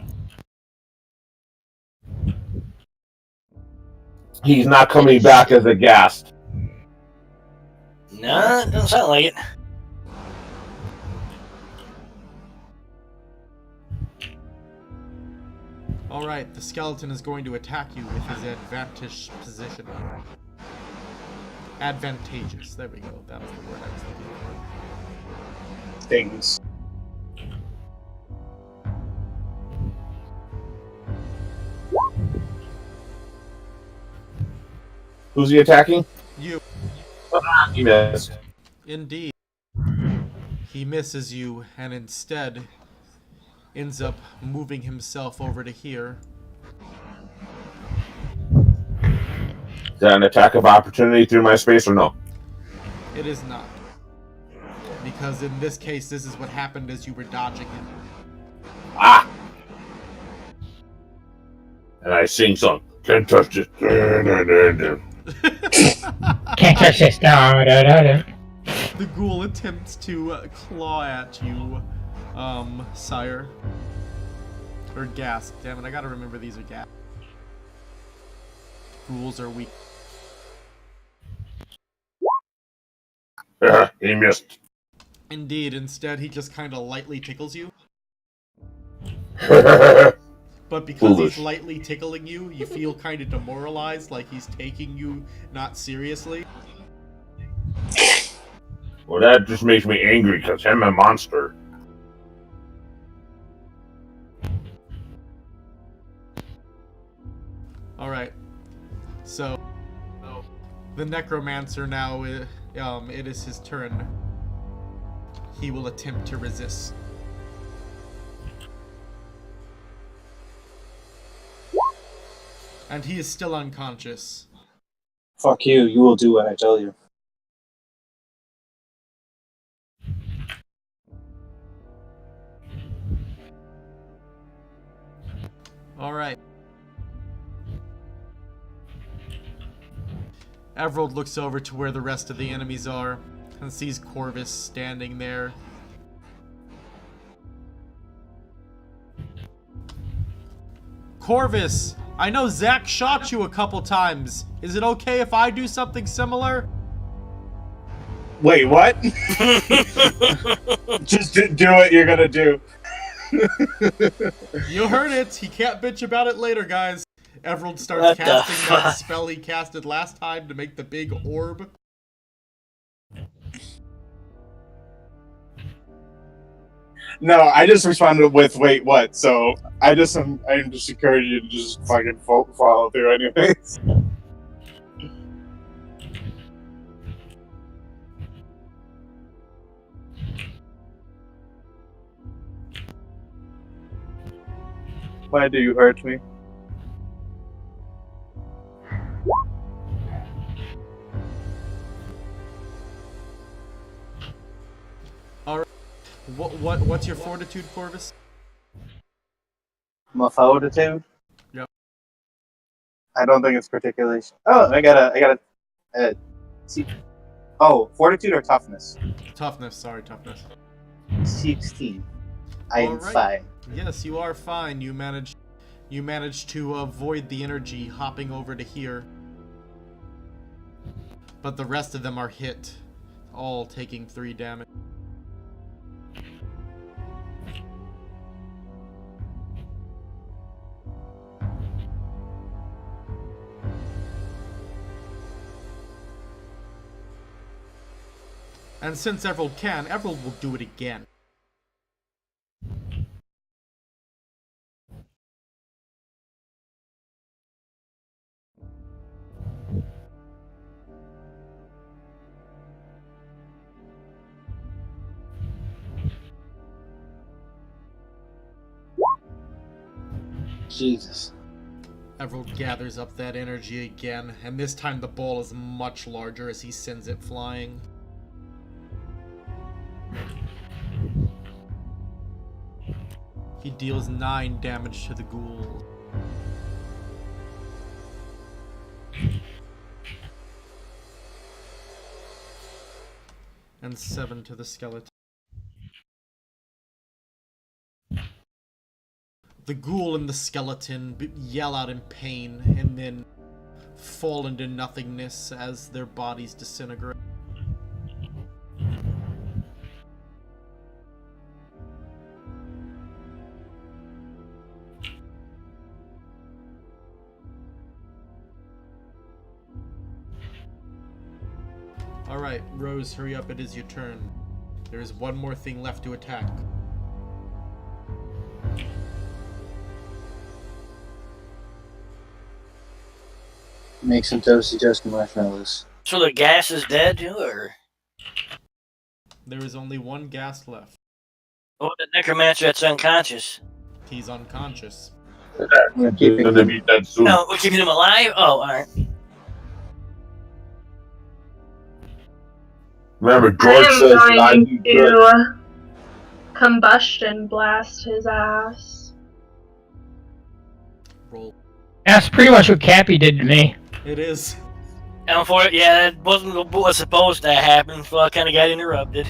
He's not coming back as a ghast. Nah, it doesn't sound like it. Alright, the skeleton is going to attack you with his advantage position. Advantageous. There we go. That was the word I was looking for. Things. Who's he attacking? You. He missed. Indeed. He misses you and instead ends up moving himself over to here. Is that an attack of opportunity through my space or no? It is not. Because in this case, this is what happened as you were dodging him. Ah! And I sing some. Can't touch it. Can't touch this. No, no, no, no. The ghoul attempts to claw at you, sire. Or ghast. Damn it, I gotta remember these are ghast. Ghouls are weak. He missed. Indeed, instead he just kind of lightly tickles you. But because Foolish. he's lightly tickling you, you feel kind of demoralized, like he's taking you not seriously. Well, that just makes me angry because I'm a monster. Alright. So, the necromancer now, it is his turn. He will attempt to resist. And he is still unconscious. Fuck you. You will do what I tell you. Alright. Everald looks over to where the rest of the enemies are and sees Corvus standing there. Corvus, I know Zach shot you a couple times. Is it okay if I do something similar? Wait, what? Just do what you're gonna do. You heard it. He can't bitch about it later, guys. Everald starts What the casting that fuck? spell he casted last time to make the big orb. No, I just responded with "Wait, what?" So I'm just encouraging you to just fucking follow through, anyways. Why do you hurt me? What's your fortitude, Corvus? My fortitude? Yep. I don't think it's particularly. Oh, I got a. See, oh, fortitude or toughness? Toughness. Sorry, toughness. 16. I am Alright. fine. Yes, you are fine. You managed to avoid the energy hopping over to here. But the rest of them are hit, all taking 3 damage. And since Everald can, Everald will do it again. Jesus. Everald gathers up that energy again, and this time the ball is much larger as he sends it flying. He deals 9 damage to the ghoul. And 7 to the skeleton. The ghoul and the skeleton yell out in pain and then fall into nothingness as their bodies disintegrate. Alright, Rose, hurry up, it is your turn. There is one more thing left to attack. Make some toasty marshmallows. So the gas is dead too, or? There is only one ghast left. Oh, the necromancer that's unconscious. He's unconscious. We're keeping Gonna be dead soon. No, we're keeping him alive? Oh, alright. Remember, I George am says that I going do good. to combustion blast his ass. Roll. That's pretty much what Cappy did to me. It is. And for it, yeah, that wasn't what was supposed to happen, so I kind of got interrupted.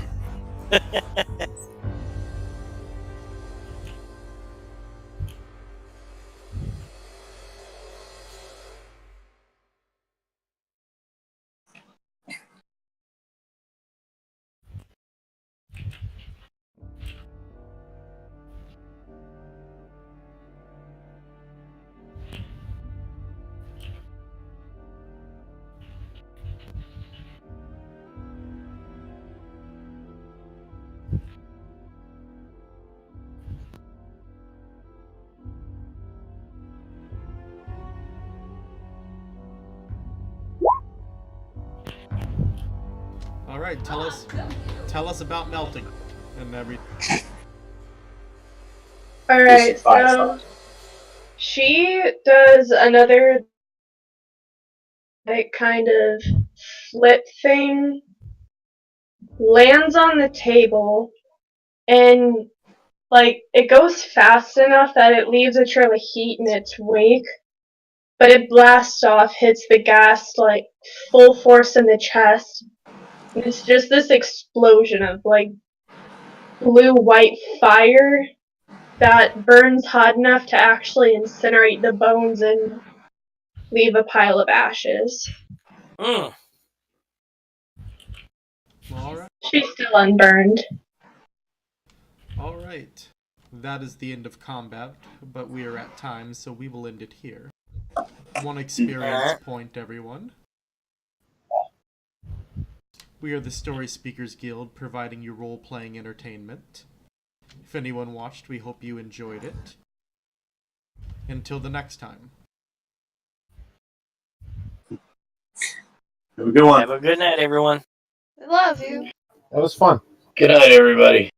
Alright, tell us about melting and everything. Alright, so she does another like kind of flip thing, lands on the table, and like it goes fast enough that it leaves a trail of heat in its wake, but it blasts off, hits the gas like full force in the chest. And it's just this explosion of like blue-white fire that burns hot enough to actually incinerate the bones and leave a pile of ashes. Mm. Alright. She's still unburned. Alright. That is the end of combat, but we are at time, so we will end it here. 1 experience point, everyone. We are the Story Speakers Guild, providing you role-playing entertainment. If anyone watched, we hope you enjoyed it. Until the next time. Have a good one. Have a good night, everyone. I love you. That was fun. Good night, everybody.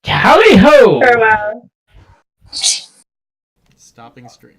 Howdy ho! Farewell. Stopping stream.